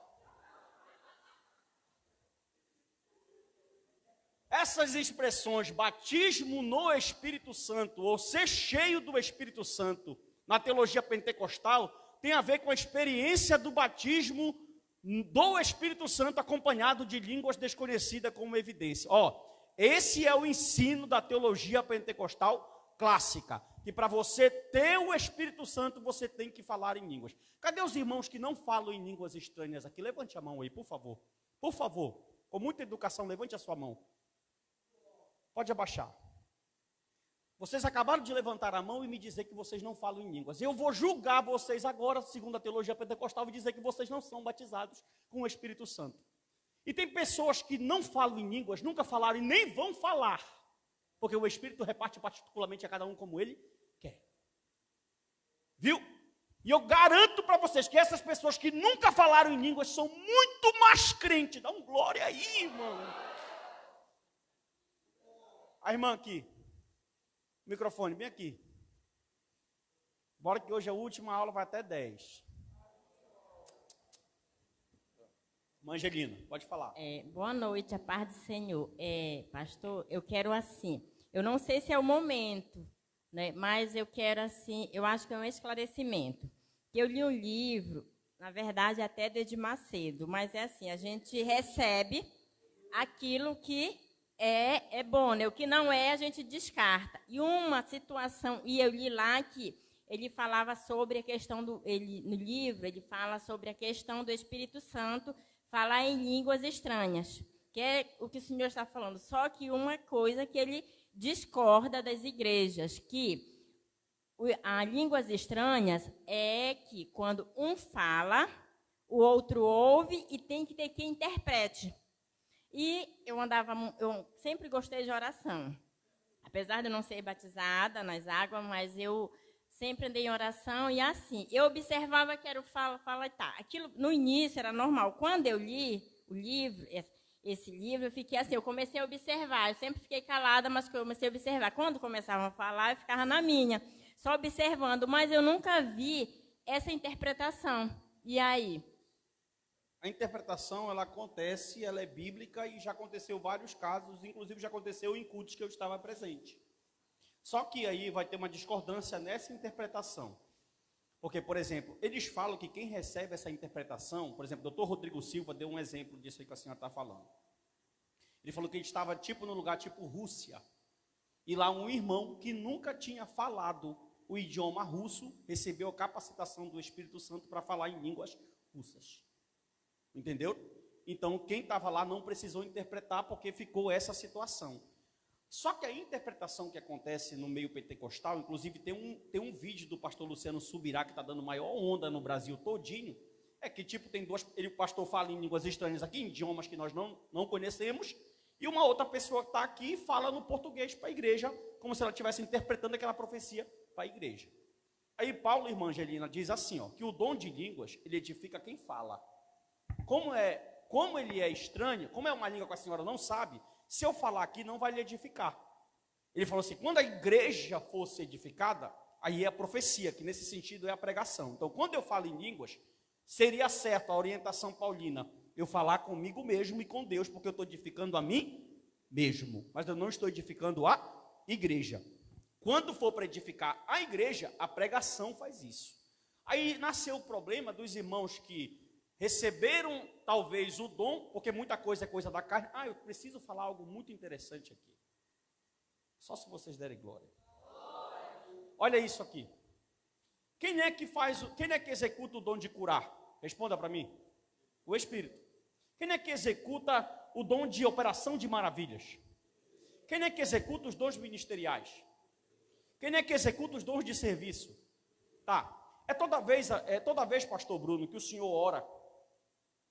Essas expressões, batismo no Espírito Santo, ou ser cheio do Espírito Santo, na teologia pentecostal, tem a ver com a experiência do batismo do Espírito Santo acompanhado de línguas desconhecidas como evidência. Esse é o ensino da teologia pentecostal clássica, que para você ter o Espírito Santo, você tem que falar em línguas. Cadê os irmãos que não falam em línguas estranhas aqui? Levante a mão aí, por favor. Por favor, com muita educação, levante a sua mão. Pode abaixar. Vocês acabaram de levantar a mão e me dizer que vocês não falam em línguas. Eu vou julgar vocês agora, segundo a teologia pentecostal, e dizer que vocês não são batizados com o Espírito Santo. E tem pessoas que não falam em línguas, nunca falaram e nem vão falar, porque o Espírito reparte particularmente a cada um como ele quer. Viu? E eu garanto para vocês que essas pessoas que nunca falaram em línguas são muito mais crentes. Dá um glória aí, irmão. A irmã aqui. Microfone, bem aqui. Bora que hoje a última aula vai até 10. Irmã Angelina, pode falar. Boa noite, a paz do Senhor. Pastor, eu quero assim, eu não sei se é o momento, né, mas eu quero assim, eu acho que é um esclarecimento. Eu li um livro, na verdade até de Macedo, mas é assim, a gente recebe aquilo que é bom, né? O que não é, a gente descarta. E uma situação, e eu li lá que ele falava sobre a questão no livro, ele fala sobre a questão do Espírito Santo falar em línguas estranhas, que é o que o senhor está falando. Só que uma coisa que ele discorda das igrejas, que as línguas estranhas é que quando um fala, o outro ouve e tem que ter quem interprete. E eu sempre gostei de oração. Apesar de eu não ser batizada nas águas, mas eu sempre andei em oração e assim, eu observava que era o fala e tá. Aquilo no início era normal. Quando eu li o livro, esse livro, eu fiquei assim, eu comecei a observar. Eu sempre fiquei calada, mas comecei a observar. Quando começavam a falar, eu ficava na minha, só observando, mas eu nunca vi essa interpretação. E aí? A interpretação, ela acontece, ela é bíblica e já aconteceu vários casos, inclusive já aconteceu em cultos que eu estava presente. Só que aí vai ter uma discordância nessa interpretação. Porque, por exemplo, eles falam que quem recebe essa interpretação, por exemplo, o doutor Rodrigo Silva deu um exemplo disso aí que a senhora está falando. Ele falou que ele estava tipo num lugar tipo Rússia. E lá um irmão que nunca tinha falado o idioma russo, recebeu a capacitação do Espírito Santo para falar em línguas russas. Entendeu? Então, quem estava lá não precisou interpretar porque ficou essa situação. Só que a interpretação que acontece no meio pentecostal, inclusive tem um vídeo do pastor Luciano Subirá que está dando maior onda no Brasil todinho, é que tipo tem o pastor fala em línguas estranhas aqui, em idiomas que nós não conhecemos, e uma outra pessoa que está aqui e fala no português para a igreja, como se ela estivesse interpretando aquela profecia para a igreja. Aí Paulo, irmã Angelina, diz assim, que o dom de línguas, ele edifica quem fala. Como ele é estranho, como é uma língua que a senhora não sabe, se eu falar aqui não vai lhe edificar. Ele falou assim, quando a igreja fosse edificada, aí é a profecia, que nesse sentido é a pregação. Então, quando eu falo em línguas, seria certo a orientação paulina, eu falar comigo mesmo e com Deus, porque eu estou edificando a mim mesmo, mas eu não estou edificando a igreja. Quando for para edificar a igreja, a pregação faz isso. Aí nasceu o problema dos irmãos que receberam talvez o dom, porque muita coisa é coisa da carne. Eu preciso falar algo muito interessante aqui. Só se vocês derem glória. Olha isso aqui. Quem é que executa o dom de curar? Responda para mim. O Espírito. Quem é que executa o dom de operação de maravilhas? Quem é que executa os dons ministeriais? Quem é que executa os dons de serviço? Tá. É toda vez, pastor Bruno, que o senhor ora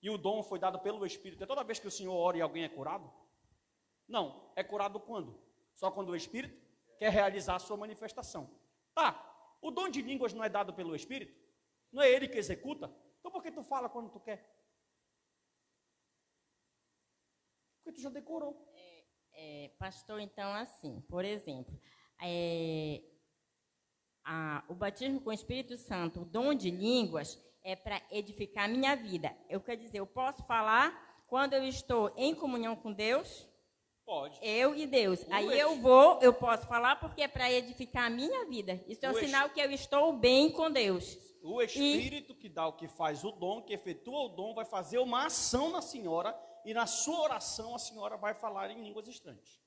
e o dom foi dado pelo Espírito, é toda vez que o senhor ora e alguém é curado? Não, é curado quando? Só quando o Espírito quer realizar a sua manifestação. Tá, o dom de línguas não é dado pelo Espírito? Não é ele que executa? Então por que tu fala quando tu quer? Porque tu já decorou. Pastor, então assim, por exemplo, o batismo com o Espírito Santo, o dom de línguas, é para edificar a minha vida. Eu quero dizer, eu posso falar quando eu estou em comunhão com Deus? Pode. Eu e Deus. Aí eu posso falar porque é para edificar a minha vida. Isso é um sinal que eu estou bem com Deus. O Espírito que dá o que faz o dom, que efetua o dom, vai fazer uma ação na senhora, e na sua oração a senhora vai falar em línguas estranhas.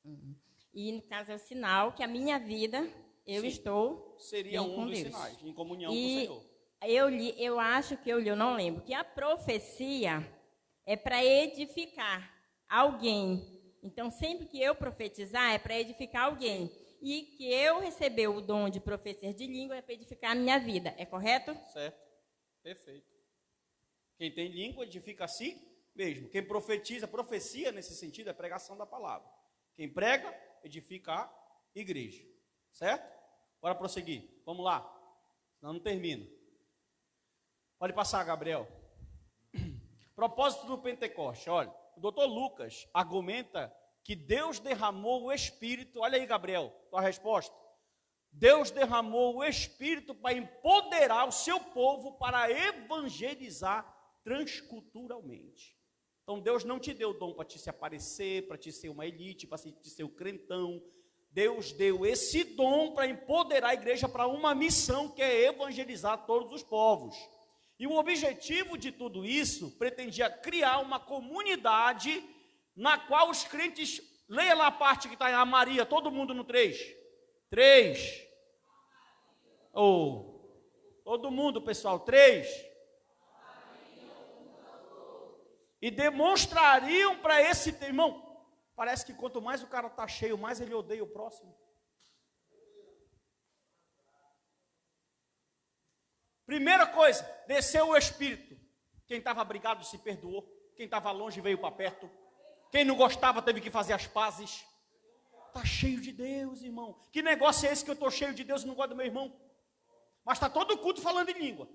E no caso é o sinal que a minha vida, eu estou seria bem um com dos Deus. sinais, em comunhão com o Senhor. Eu acho que eu não lembro, que a profecia é para edificar alguém. Então, sempre que eu profetizar, é para edificar alguém. E que eu receber o dom de profecia de língua é para edificar a minha vida. É correto? Certo. Perfeito. Quem tem língua edifica a si mesmo. Quem profetiza, profecia nesse sentido é pregação da palavra. Quem prega, edifica a igreja. Certo? Bora prosseguir. Vamos lá. Senão não termina. Pode passar, Gabriel. Propósito do Pentecoste. Olha, o doutor Lucas argumenta que Deus derramou o Espírito. Olha aí, Gabriel, tua resposta. Deus derramou o Espírito para empoderar o seu povo para evangelizar transculturalmente. Então Deus não te deu o dom para te se aparecer, para te ser uma elite, para te ser o crentão. Deus deu esse dom para empoderar a igreja para uma missão, que é evangelizar todos os povos. E o objetivo de tudo isso pretendia criar uma comunidade na qual os crentes, leia lá a parte que está em a Maria, todo mundo no 3. 3. Todo mundo, pessoal, 3. E demonstrariam para esse irmão, parece que quanto mais o cara está cheio, mais ele odeia o próximo. Primeira coisa, desceu o Espírito. Quem estava brigado se perdoou. Quem estava longe veio para perto. Quem não gostava teve que fazer as pazes. Está cheio de Deus, irmão. Que negócio é esse que eu estou cheio de Deus e não gosto do meu irmão? Mas está todo culto falando em língua.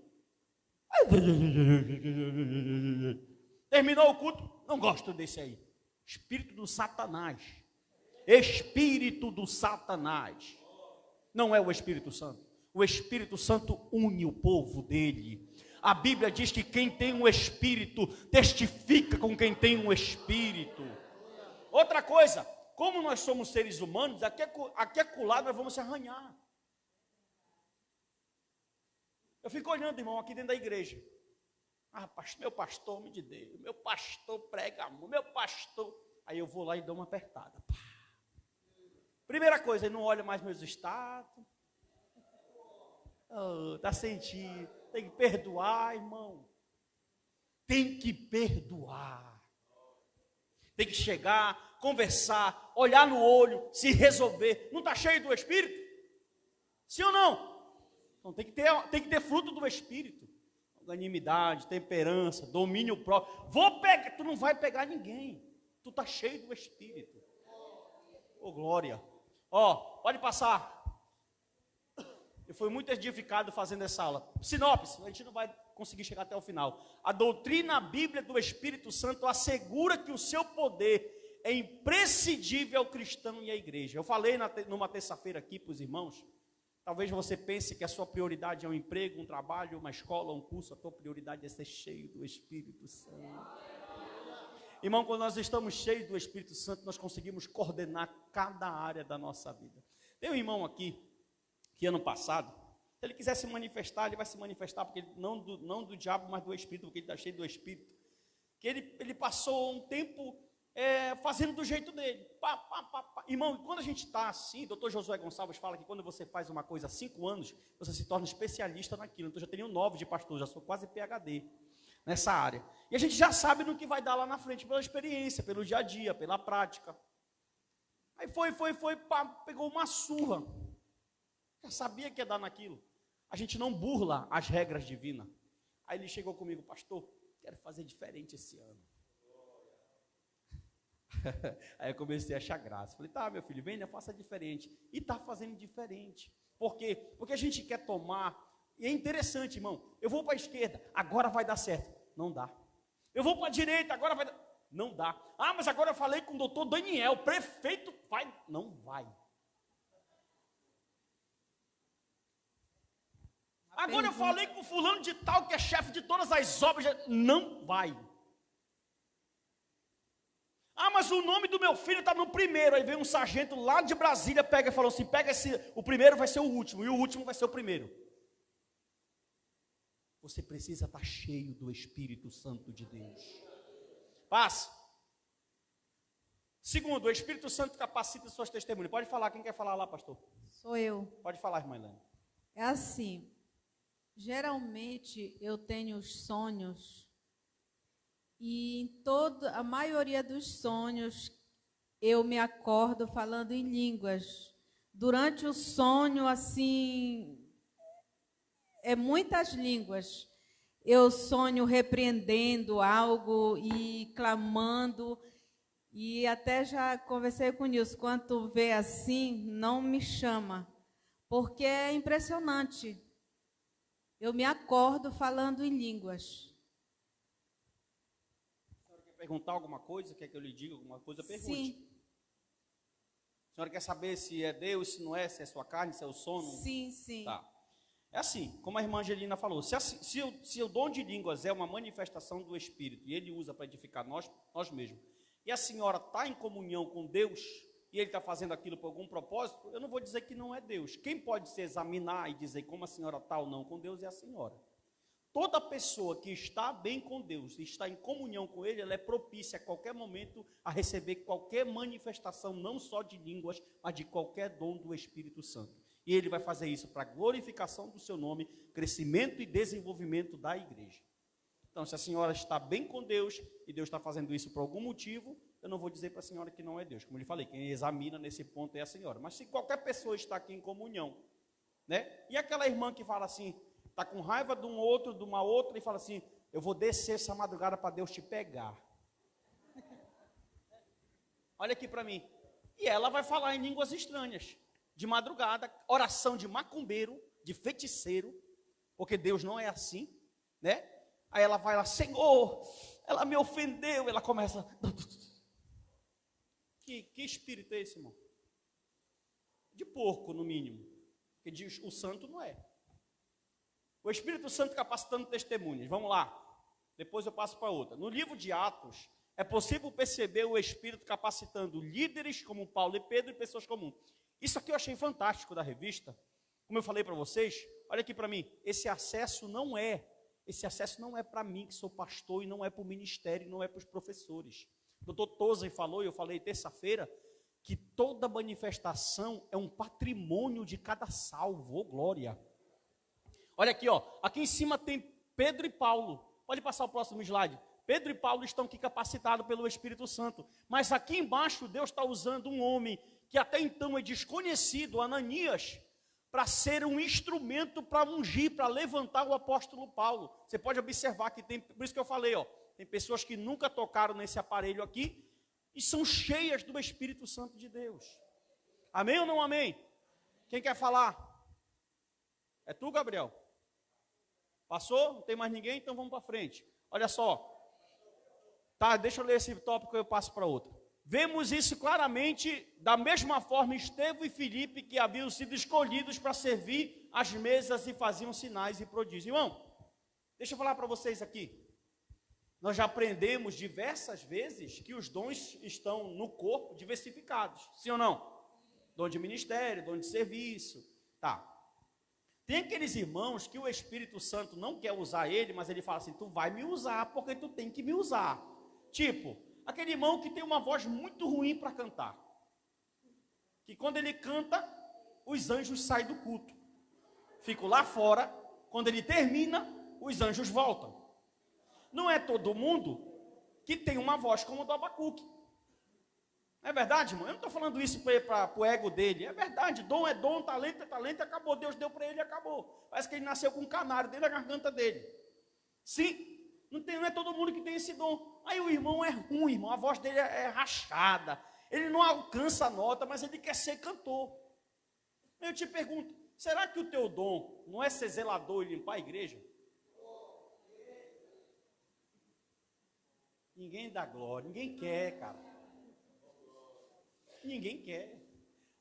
Terminou o culto, não gosto desse aí. Espírito do Satanás. Espírito do Satanás. Não é o Espírito Santo. O Espírito Santo une o povo dele. A Bíblia diz que quem tem um Espírito testifica com quem tem um Espírito. Outra coisa, como nós somos seres humanos, aqui acolá nós vamos se arranhar. Eu fico olhando, irmão, aqui dentro da igreja. Meu pastor, homem de Deus, meu pastor prega amor, meu pastor. Aí eu vou lá e dou uma apertada. Primeira coisa, ele não olha mais meus status. Está sentindo, tem que perdoar, irmão. Tem que perdoar. Tem que chegar, conversar, olhar no olho, se resolver. Não está cheio do Espírito? Sim ou não? Então tem que ter fruto do Espírito. Longanimidade, temperança, domínio próprio. Tu não vai pegar ninguém. Tu está cheio do Espírito. Ô, glória. Pode passar. Eu fui muito edificado fazendo essa aula. Sinopse, a gente não vai conseguir chegar até o final. A doutrina bíblica do Espírito Santo assegura que o seu poder é imprescindível ao cristão e à igreja. Eu falei numa terça-feira aqui para os irmãos. Talvez você pense que a sua prioridade é um emprego, um trabalho, uma escola, um curso. A tua prioridade é ser cheio do Espírito Santo. Irmão, quando nós estamos cheios do Espírito Santo, nós conseguimos coordenar cada área da nossa vida. Tem um irmão aqui, que ano passado, se ele quiser se manifestar, ele vai se manifestar, porque não do diabo, mas do Espírito, porque ele está cheio do Espírito. Que ele passou um tempo fazendo do jeito dele. Irmão, quando a gente está assim, doutor Josué Gonçalves fala que quando você faz uma coisa há 5 anos, você se torna especialista naquilo. Então, eu já tenho 9 de pastor, já sou quase PhD nessa área. E a gente já sabe no que vai dar lá na frente, pela experiência, pelo dia a dia, pela prática. Aí pegou uma surra. Já sabia que ia dar naquilo. A gente não burla as regras divinas. Aí ele chegou comigo, pastor, quero fazer diferente esse ano. Aí eu comecei a achar graça. Falei, tá, meu filho, venha, faça diferente. E está fazendo diferente. Por quê? Porque a gente quer tomar. E é interessante, irmão. Eu vou para a esquerda, agora vai dar certo. Não dá. Eu vou para a direita, agora vai dar. Não dá. Mas agora eu falei com o doutor Daniel, prefeito, vai. Não vai. Agora eu falei com fulano de tal, que é chefe de todas as obras. Não vai. Ah, mas o nome do meu filho está no primeiro. Aí vem um sargento lá de Brasília, pega e falou assim, pega o primeiro vai ser o último, e o último vai ser o primeiro. Você precisa estar cheio do Espírito Santo de Deus. Paz. Segundo, o Espírito Santo capacita suas testemunhas. Pode falar, quem quer falar lá, pastor? Sou eu. Pode falar, irmã Helena. É assim, geralmente eu tenho sonhos e em a maioria dos sonhos eu me acordo falando em línguas. Durante o sonho, assim, é muitas línguas. Eu sonho repreendendo algo e clamando. E até já conversei com o Nilson, quando tu vê assim, não me chama, porque é impressionante. Eu me acordo falando em línguas. A senhora quer perguntar alguma coisa? Quer que eu lhe diga alguma coisa? Pergunte. Sim. A senhora quer saber se é Deus, se não é, se é sua carne, se é o sono? Sim, sim. Tá. É assim, como a irmã Angelina falou, se o dom de línguas é uma manifestação do Espírito, e ele usa para edificar nós mesmos, e a senhora está em comunhão com Deus, e ele está fazendo aquilo por algum propósito, eu não vou dizer que não é Deus. Quem pode se examinar e dizer como a senhora está ou não com Deus é a senhora. Toda pessoa que está bem com Deus e está em comunhão com Ele, ela é propícia a qualquer momento a receber qualquer manifestação, não só de línguas, mas de qualquer dom do Espírito Santo. E Ele vai fazer isso para a glorificação do seu nome, crescimento e desenvolvimento da igreja. Então, se a senhora está bem com Deus, e Deus está fazendo isso por algum motivo, eu não vou dizer para a senhora que não é Deus. Como eu lhe falei, quem examina nesse ponto é a senhora. Mas se qualquer pessoa está aqui em comunhão, né? E aquela irmã que fala assim, está com raiva de um outro, de uma outra, e fala assim, eu vou descer essa madrugada para Deus te pegar. Olha aqui para mim. E ela vai falar em línguas estranhas, de madrugada, oração de macumbeiro, de feiticeiro, porque Deus não é assim, né? Aí ela vai lá, Senhor, ela me ofendeu, ela começa... Que espírito é esse, irmão? De porco, no mínimo, porque diz, o santo não é. O Espírito Santo capacitando testemunhas, vamos lá, depois eu passo para outra. No livro de Atos, é possível perceber o Espírito capacitando líderes como Paulo e Pedro e pessoas comuns. Isso aqui eu achei fantástico da revista, como eu falei para vocês, olha aqui para mim, esse acesso não é para mim que sou pastor e não é para o ministério, não é para os professores. O doutor Tozen falou, e eu falei terça-feira, que toda manifestação é um patrimônio de cada salvo, oh, glória. Olha aqui, ó, aqui em cima tem Pedro e Paulo, pode passar o próximo slide. Pedro e Paulo estão aqui capacitados pelo Espírito Santo, mas aqui embaixo Deus está usando um homem que até então é desconhecido, Ananias, para ser um instrumento para ungir, para levantar o apóstolo Paulo. Você pode observar que tem, por isso que eu falei, ó, tem pessoas que nunca tocaram nesse aparelho aqui e são cheias do Espírito Santo de Deus. Amém ou não amém? Quem quer falar? É tu, Gabriel? Passou? Não tem mais ninguém? Então vamos para frente. Olha só. Tá, deixa eu ler esse tópico e eu passo para outro. Vemos isso claramente, da mesma forma, Estevão e Filipe, que haviam sido escolhidos para servir as mesas e faziam sinais e prodígios. Irmão, deixa eu falar para vocês aqui. Nós já aprendemos diversas vezes que os dons estão no corpo diversificados. Sim ou não? Dom de ministério, dom de serviço. Tá. Tem aqueles irmãos que o Espírito Santo não quer usar ele, mas ele fala assim, tu vai me usar porque tu tem que me usar. Tipo, aquele irmão que tem uma voz muito ruim para cantar. Que quando ele canta, os anjos saem do culto. Ficam lá fora, quando ele termina, os anjos voltam. Não é todo mundo que tem uma voz como o do Abacuque. Não é verdade, irmão? Eu não estou falando isso para o ego dele. É verdade, dom é dom, talento é talento, acabou. Deus deu para ele e acabou. Parece que ele nasceu com um canário dentro da garganta dele. Sim, não é todo mundo que tem esse dom. Aí o irmão é ruim, irmão, a voz dele é rachada. Ele não alcança a nota, mas ele quer ser cantor. Eu te pergunto, será que o teu dom não é ser zelador e limpar a igreja? Ninguém dá glória, ninguém quer, cara. Ninguém quer.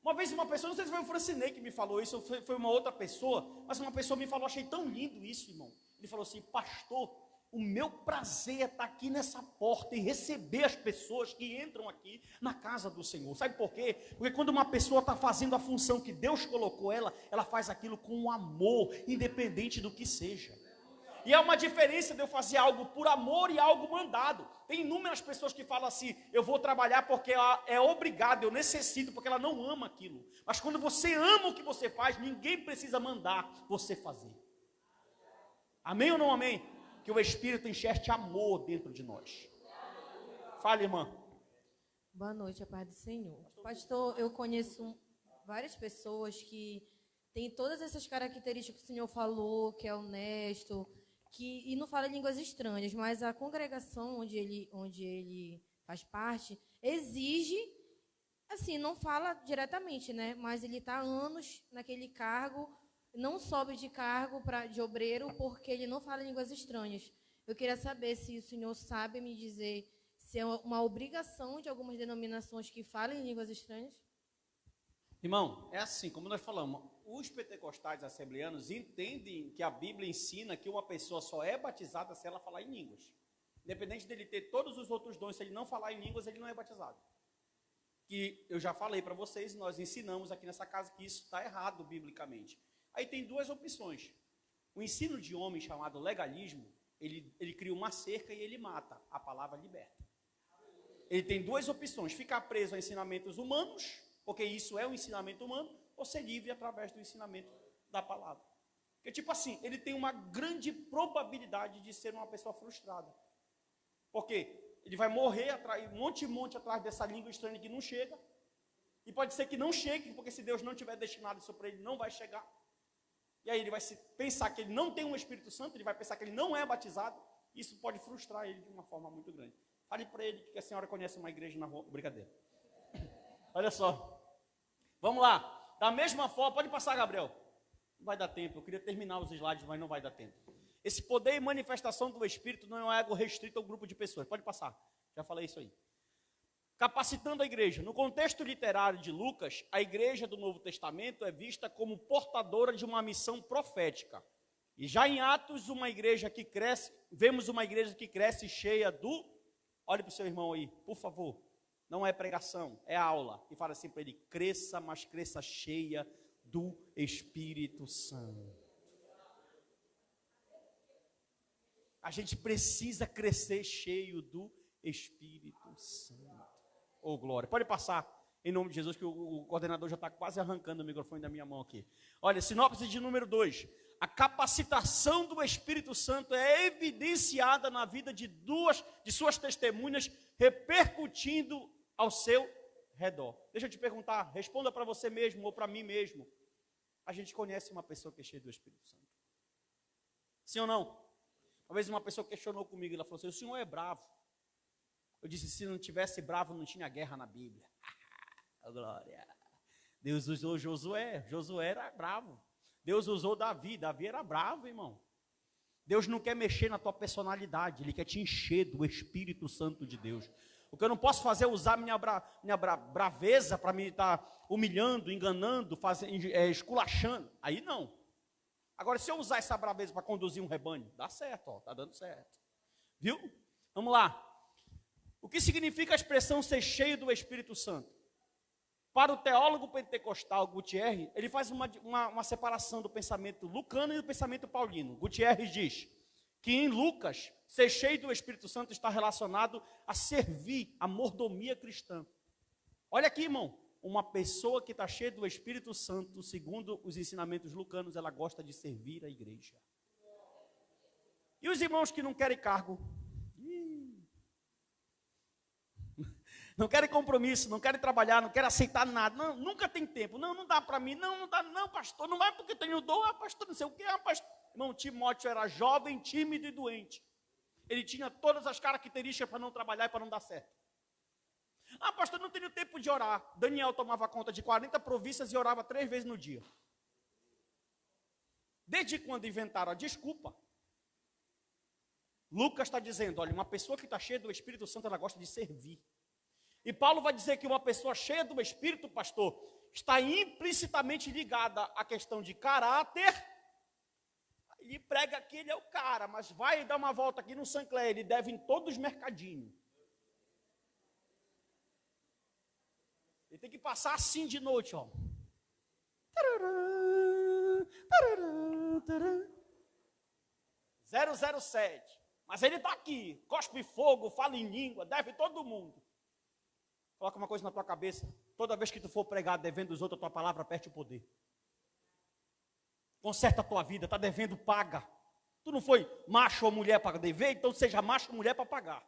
Uma vez uma pessoa, não sei se foi o Francinei que me falou isso, ou foi uma outra pessoa, mas uma pessoa me falou, achei tão lindo isso, irmão. Ele falou assim, pastor, o meu prazer é estar aqui nessa porta e receber as pessoas que entram aqui na casa do Senhor. Sabe por quê? Porque quando uma pessoa está fazendo a função que Deus colocou ela faz aquilo com amor, independente do que seja. E é uma diferença de eu fazer algo por amor e algo mandado. Tem inúmeras pessoas que falam assim, eu vou trabalhar porque ela é obrigada, eu necessito, porque ela não ama aquilo. Mas quando você ama o que você faz, ninguém precisa mandar você fazer. Amém ou não amém? Que o Espírito enxergue amor dentro de nós. Fale, irmã. Boa noite, a paz do Senhor. Pastor, eu conheço várias pessoas que têm todas essas características que o Senhor falou, que é honesto, e não fala línguas estranhas, mas a congregação onde ele faz parte exige, assim, não fala diretamente, né? Mas ele está há anos naquele cargo, não sobe de cargo de obreiro porque ele não fala línguas estranhas. Eu queria saber se o senhor sabe me dizer se é uma obrigação de algumas denominações que falam línguas estranhas? Irmão, é assim, como nós falamos, os pentecostais assembleanos entendem que a Bíblia ensina que uma pessoa só é batizada se ela falar em línguas. Independente dele ter todos os outros dons, se ele não falar em línguas, ele não é batizado. Que eu já falei para vocês, nós ensinamos aqui nessa casa que isso está errado biblicamente. Aí tem duas opções. O ensino de homem chamado legalismo, ele cria uma cerca e ele mata. A palavra liberta. Ele tem duas opções. Ficar preso a ensinamentos humanos, porque isso é um ensinamento humano, ou ser livre através do ensinamento da palavra. Porque, tipo assim, ele tem uma grande probabilidade de ser uma pessoa frustrada. Por quê? Ele vai morrer monte atrás dessa língua estranha que não chega. E pode ser que não chegue, porque se Deus não tiver destinado isso para ele, não vai chegar. E aí ele vai pensar que ele não tem um Espírito Santo, ele vai pensar que ele não é batizado. Isso pode frustrar ele de uma forma muito grande. Fale para ele que a senhora conhece uma igreja na rua. Brincadeira. Olha só. Vamos lá. Da mesma forma, pode passar, Gabriel. Não vai dar tempo. Eu queria terminar os slides, mas não vai dar tempo. Esse poder e manifestação do Espírito não é algo restrito ao grupo de pessoas. Pode passar. Já falei isso aí. Capacitando a igreja. No contexto literário de Lucas, a igreja do Novo Testamento é vista como portadora de uma missão profética. E já em Atos, uma igreja que cresce, vemos uma igreja que cresce cheia do... Olhe para o seu irmão aí, por favor. Não é pregação, é aula. E fala assim para ele, cresça, mas cresça cheia do Espírito Santo. A gente precisa crescer cheio do Espírito Santo. Oh, glória. Pode passar, em nome de Jesus, que o coordenador já está quase arrancando o microfone da minha mão aqui. Olha, sinopse de número 2. A capacitação do Espírito Santo é evidenciada na vida de suas testemunhas, repercutindo ao seu redor. Deixa eu te perguntar, responda para você mesmo ou para mim mesmo. A gente conhece uma pessoa que é cheia do Espírito Santo? Sim ou não? Uma vez uma pessoa questionou comigo, ela falou assim, o senhor é bravo. Eu disse, se não tivesse bravo, não tinha guerra na Bíblia. Oh, glória. Deus usou Josué era bravo. Deus usou Davi era bravo, irmão. Deus não quer mexer na tua personalidade, Ele quer te encher do Espírito Santo de Deus. O que eu não posso fazer é usar minha braveza para me estar humilhando, enganando, esculachando. Aí não. Agora, se eu usar essa braveza para conduzir um rebanho, dá certo, ó, tá dando certo. Viu? Vamos lá. O que significa a expressão ser cheio do Espírito Santo? Para o teólogo pentecostal Gutierrez, ele faz uma separação do pensamento lucano e do pensamento paulino. Gutierrez diz que em Lucas, ser cheio do Espírito Santo está relacionado a servir, a mordomia cristã. Olha aqui, irmão, uma pessoa que está cheia do Espírito Santo, segundo os ensinamentos lucanos, ela gosta de servir a igreja. E os irmãos que não querem cargo? Não querem compromisso, não querem trabalhar, não querem aceitar nada. Não, nunca tem tempo. Não dá para mim. Não dá, não, pastor. Não vai porque tenho dor. Pastor, não sei o que. Pastor. Irmão, Timóteo era jovem, tímido e doente. Ele tinha todas as características para não trabalhar e para não dar certo. Pastor, não tenho tempo de orar. Daniel tomava conta de 40 províncias e orava 3 vezes no dia. Desde quando inventaram a desculpa, Lucas está dizendo, olha, uma pessoa que está cheia do Espírito Santo, ela gosta de servir. E Paulo vai dizer que uma pessoa cheia do Espírito, pastor, está implicitamente ligada à questão de caráter. Ele prega que ele é o cara, mas vai dar uma volta aqui no Sancler, ele deve em todos os mercadinhos. Ele tem que passar assim de noite, ó. 007. Mas ele está aqui, cospe fogo, fala em língua, deve todo mundo. Coloca uma coisa na tua cabeça. Toda vez que tu for pregar devendo os outros a tua palavra, perde o poder. Conserta a tua vida, está devendo, paga. Tu não foi macho ou mulher para dever, então seja macho ou mulher para pagar.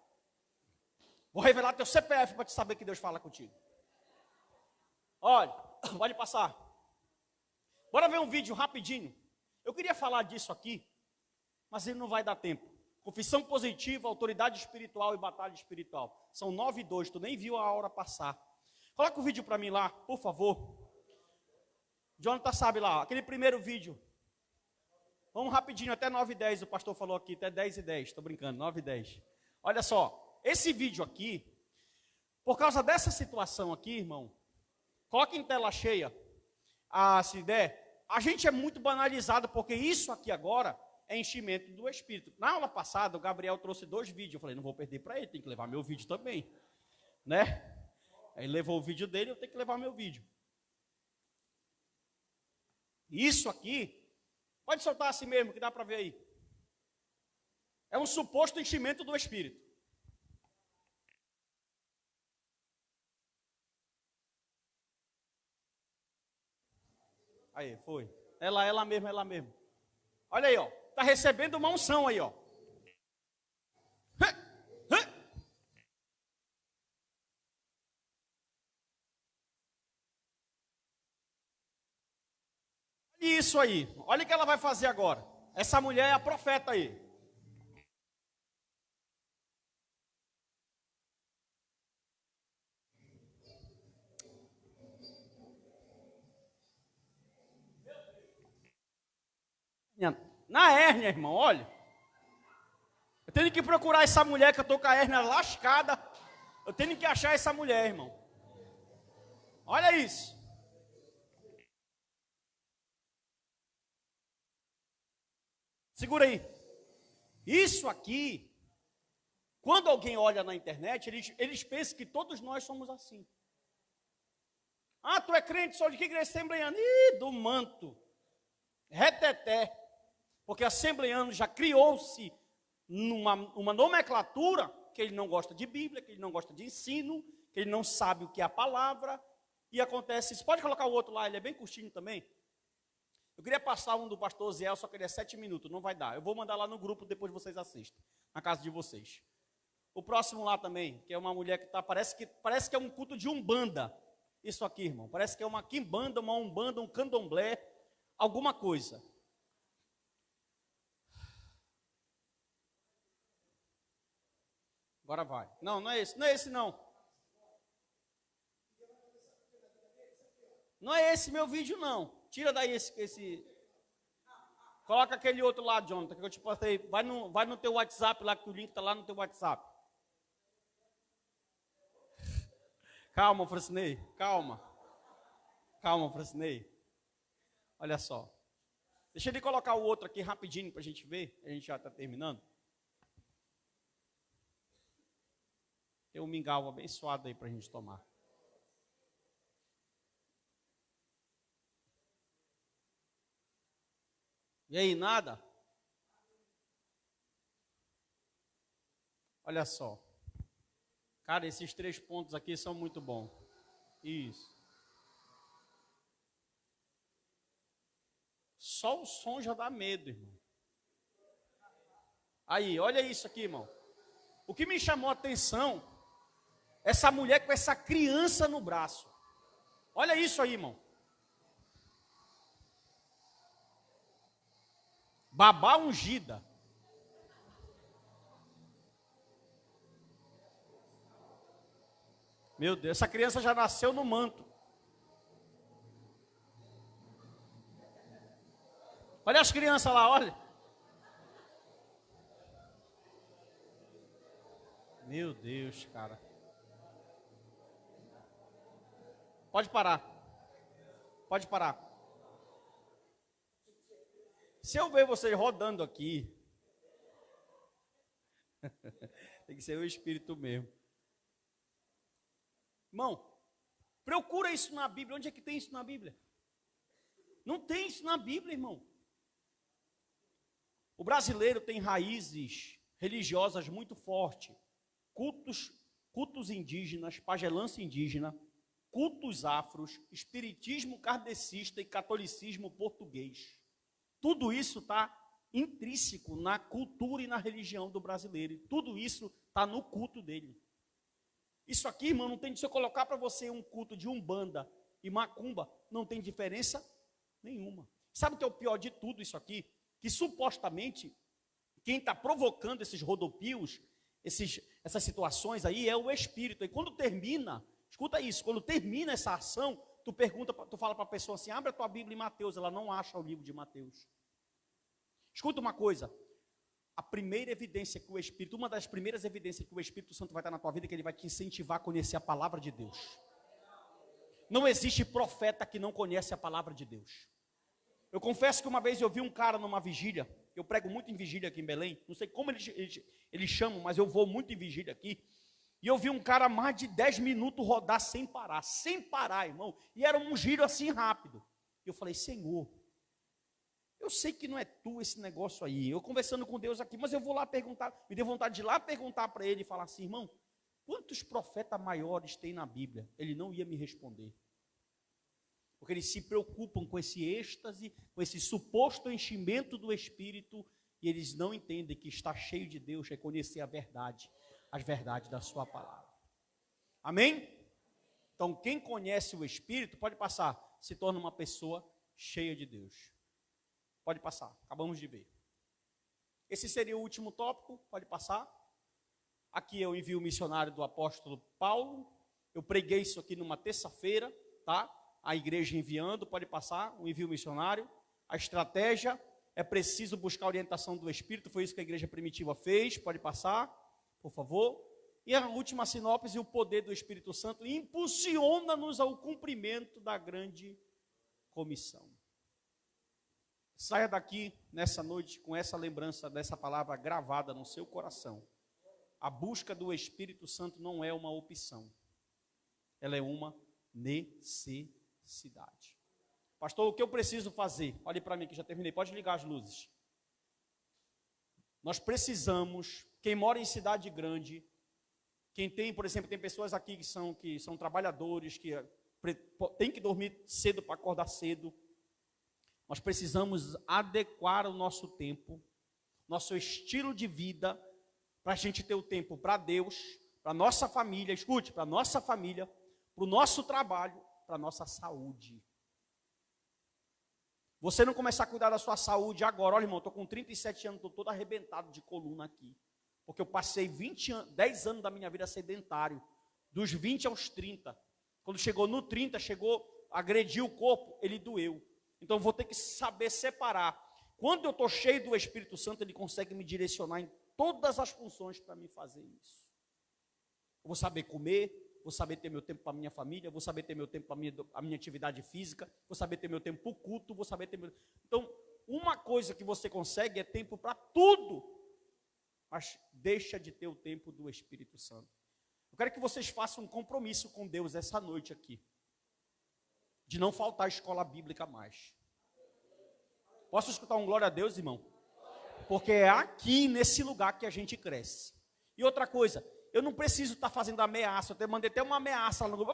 Vou revelar teu CPF para te saber que Deus fala contigo. Olha, pode passar. Bora ver um vídeo rapidinho. Eu queria falar disso aqui, mas ele não vai dar tempo. Confissão positiva, autoridade espiritual e batalha espiritual. São 9:02, tu nem viu a hora passar. Coloca o vídeo para mim lá, por favor. Jonathan sabe lá, aquele primeiro vídeo. Vamos rapidinho, até 9:10, o pastor falou aqui, até 10:10, estou brincando, 9:10. Olha só, esse vídeo aqui, por causa dessa situação aqui, irmão, coloque em tela cheia, se der, a gente é muito banalizado, porque isso aqui agora é enchimento do Espírito. Na aula passada, o Gabriel trouxe 2 vídeos, eu falei, não vou perder para ele, tem que levar meu vídeo também, né? Aí levou o vídeo dele, eu tenho que levar meu vídeo. Isso aqui, pode soltar assim mesmo, que dá para ver aí. É um suposto enchimento do Espírito. Aí, foi. Ela mesmo. Olha aí, ó. Está recebendo uma unção aí, ó. Isso aí. Olha o que ela vai fazer agora. Essa mulher é a profeta aí. Na hérnia, irmão, olha. Eu tenho que procurar essa mulher que eu estou com a hérnia lascada. Eu tenho que achar essa mulher, irmão. Olha isso. Segura aí. Isso aqui, quando alguém olha na internet, eles pensam que todos nós somos assim. Ah, tu é crente, só de que igreja assembleiana? Ih, do manto. Reteté. Porque assembleiano já criou-se uma nomenclatura que ele não gosta de Bíblia, que ele não gosta de ensino, que ele não sabe o que é a palavra. E acontece isso. Pode colocar o outro lá, ele é bem curtinho também. Eu queria passar um do pastor Ziel, só que ele é 7 minutos, não vai dar. Eu vou mandar lá no grupo, depois vocês assistem, na casa de vocês. O próximo lá também, que é uma mulher que parece que é um culto de umbanda. Isso aqui, irmão, parece que é uma quimbanda, uma umbanda, um candomblé, alguma coisa. Agora vai. Não é esse, não. Não é esse meu vídeo, não. Tira daí esse. Coloca aquele outro lá, Jonathan, que eu te postei. Vai no teu WhatsApp lá, que o link está lá no teu WhatsApp. Calma, Francinei. Calma, Francinei. Olha só. Deixa ele colocar o outro aqui rapidinho para a gente ver. A gente já está terminando. Tem um mingau abençoado aí para a gente tomar. E aí, nada? Olha só. Cara, esses 3 pontos aqui são muito bons. Isso. Só o som já dá medo, irmão. Aí, olha isso aqui, irmão. O que me chamou a atenção, essa mulher com essa criança no braço. Olha isso aí, irmão. Babá ungida. Meu Deus, essa criança já nasceu no manto. Olha as crianças lá, olha. Meu Deus, cara. Pode parar. Pode parar. Se eu ver vocês rodando aqui, tem que ser o Espírito mesmo. Irmão, procura isso na Bíblia. Onde é que tem isso na Bíblia? Não tem isso na Bíblia, irmão. O brasileiro tem raízes religiosas muito fortes. Cultos indígenas, pagelança indígena, cultos afros, espiritismo kardecista e catolicismo português. Tudo isso está intrínseco na cultura e na religião do brasileiro. E tudo isso está no culto dele. Isso aqui, irmão, não tem, se eu colocar para você um culto de Umbanda e Macumba, não tem diferença nenhuma. Sabe o que é o pior de tudo isso aqui? Que supostamente quem está provocando esses rodopios, essas situações aí é o Espírito. E quando termina, escuta isso, quando termina essa ação, tu fala para a pessoa assim, abre a tua Bíblia em Mateus, ela não acha o livro de Mateus. Escuta uma coisa, a primeira evidência que o Espírito, uma das primeiras evidências que o Espírito Santo vai estar na tua vida é que ele vai te incentivar a conhecer a palavra de Deus. Não existe profeta que não conhece a palavra de Deus. Eu confesso que uma vez eu vi um cara numa vigília, eu prego muito em vigília aqui em Belém, não sei como eles chamam, mas eu vou muito em vigília aqui, e eu vi um cara mais de 10 minutos rodar sem parar, irmão, e era um giro assim rápido. Eu falei, Senhor, eu sei que não é tu esse negócio aí, eu conversando com Deus aqui, mas eu vou lá perguntar, me deu vontade de ir lá perguntar para ele e falar assim, irmão, quantos profetas maiores tem na Bíblia? Ele não ia me responder. Porque eles se preocupam com esse êxtase, com esse suposto enchimento do Espírito, e eles não entendem que estar cheio de Deus é conhecer a verdade, as verdades da sua palavra. Amém? Então, quem conhece o Espírito, pode passar, se torna uma pessoa cheia de Deus. Pode passar, acabamos de ver. Esse seria o último tópico, pode passar. Aqui eu envio o missionário do apóstolo Paulo. Eu preguei isso aqui numa terça-feira, tá? A igreja enviando, pode passar, um envio missionário. A estratégia é preciso buscar a orientação do Espírito, foi isso que a igreja primitiva fez, pode passar, por favor. E a última sinopse, o poder do Espírito Santo impulsiona-nos ao cumprimento da grande comissão. Saia daqui nessa noite com essa lembrança dessa palavra gravada no seu coração. A busca do Espírito Santo não é uma opção, ela é uma necessidade. Pastor, o que eu preciso fazer? Olhe para mim que já terminei, pode ligar as luzes. Nós precisamos, quem mora em cidade grande, quem tem, por exemplo, tem pessoas aqui que são trabalhadores, que tem que dormir cedo para acordar cedo. Nós precisamos adequar o nosso tempo, nosso estilo de vida, para a gente ter o tempo para Deus, para a nossa família, escute, para a nossa família, para o nosso trabalho, para a nossa saúde. Você não começar a cuidar da sua saúde agora, olha irmão, estou com 37 anos, estou todo arrebentado de coluna aqui, porque eu passei 10 anos da minha vida sedentário, dos 20 aos 30, quando chegou no 30, agrediu o corpo, ele doeu. Então, eu vou ter que saber separar. Quando eu estou cheio do Espírito Santo, ele consegue me direcionar em todas as funções para me fazer isso. Eu vou saber comer, vou saber ter meu tempo para a minha família, vou saber ter meu tempo para a minha atividade física, vou saber ter meu tempo para o culto, vou saber ter meu... Então, uma coisa que você consegue é tempo para tudo, mas deixa de ter o tempo do Espírito Santo. Eu quero que vocês façam um compromisso com Deus essa noite aqui, de não faltar escola bíblica mais. Posso escutar um glória a Deus, irmão? Porque é aqui, nesse lugar, que a gente cresce. E outra coisa, eu não preciso estar fazendo ameaça, eu mandei até uma ameaça lá no grupo,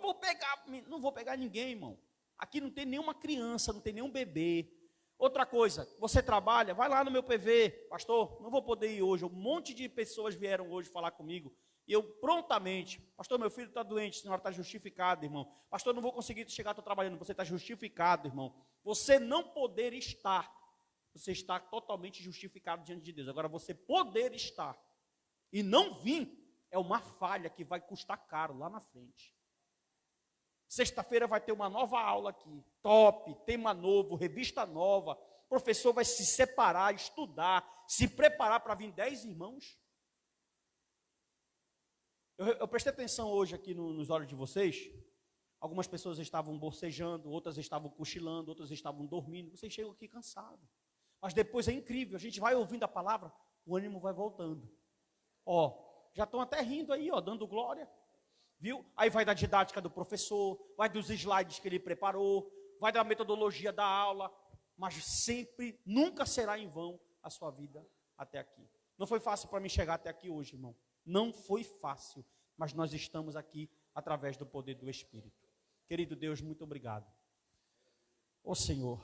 não vou pegar ninguém, irmão. Aqui não tem nenhuma criança, não tem nenhum bebê. Outra coisa, você trabalha, vai lá no meu PV, pastor, não vou poder ir hoje, um monte de pessoas vieram hoje falar comigo, e eu prontamente, pastor, meu filho está doente, a senhora está justificado, irmão. Pastor, não vou conseguir chegar, estou trabalhando, você está justificado, irmão. Você não poder estar, você está totalmente justificado diante de Deus. Agora, você poder estar e não vir, é uma falha que vai custar caro lá na frente. Sexta-feira vai ter uma nova aula aqui, top, tema novo, revista nova. O professor vai se separar, estudar, se preparar para vir 10 irmãos. Eu prestei atenção hoje aqui nos olhos de vocês. Algumas pessoas estavam bocejando, outras estavam cochilando, outras estavam dormindo. Vocês chegam aqui cansados. Mas depois é incrível, a gente vai ouvindo a palavra, o ânimo vai voltando. Ó, já estão até rindo aí, ó, dando glória. Viu? Aí vai da didática do professor, vai dos slides que ele preparou, vai da metodologia da aula, mas sempre, nunca será em vão a sua vida até aqui. Não foi fácil para mim chegar até aqui hoje, irmão. Não foi fácil, mas nós estamos aqui através do poder do Espírito. Querido Deus, muito obrigado. Ô Senhor,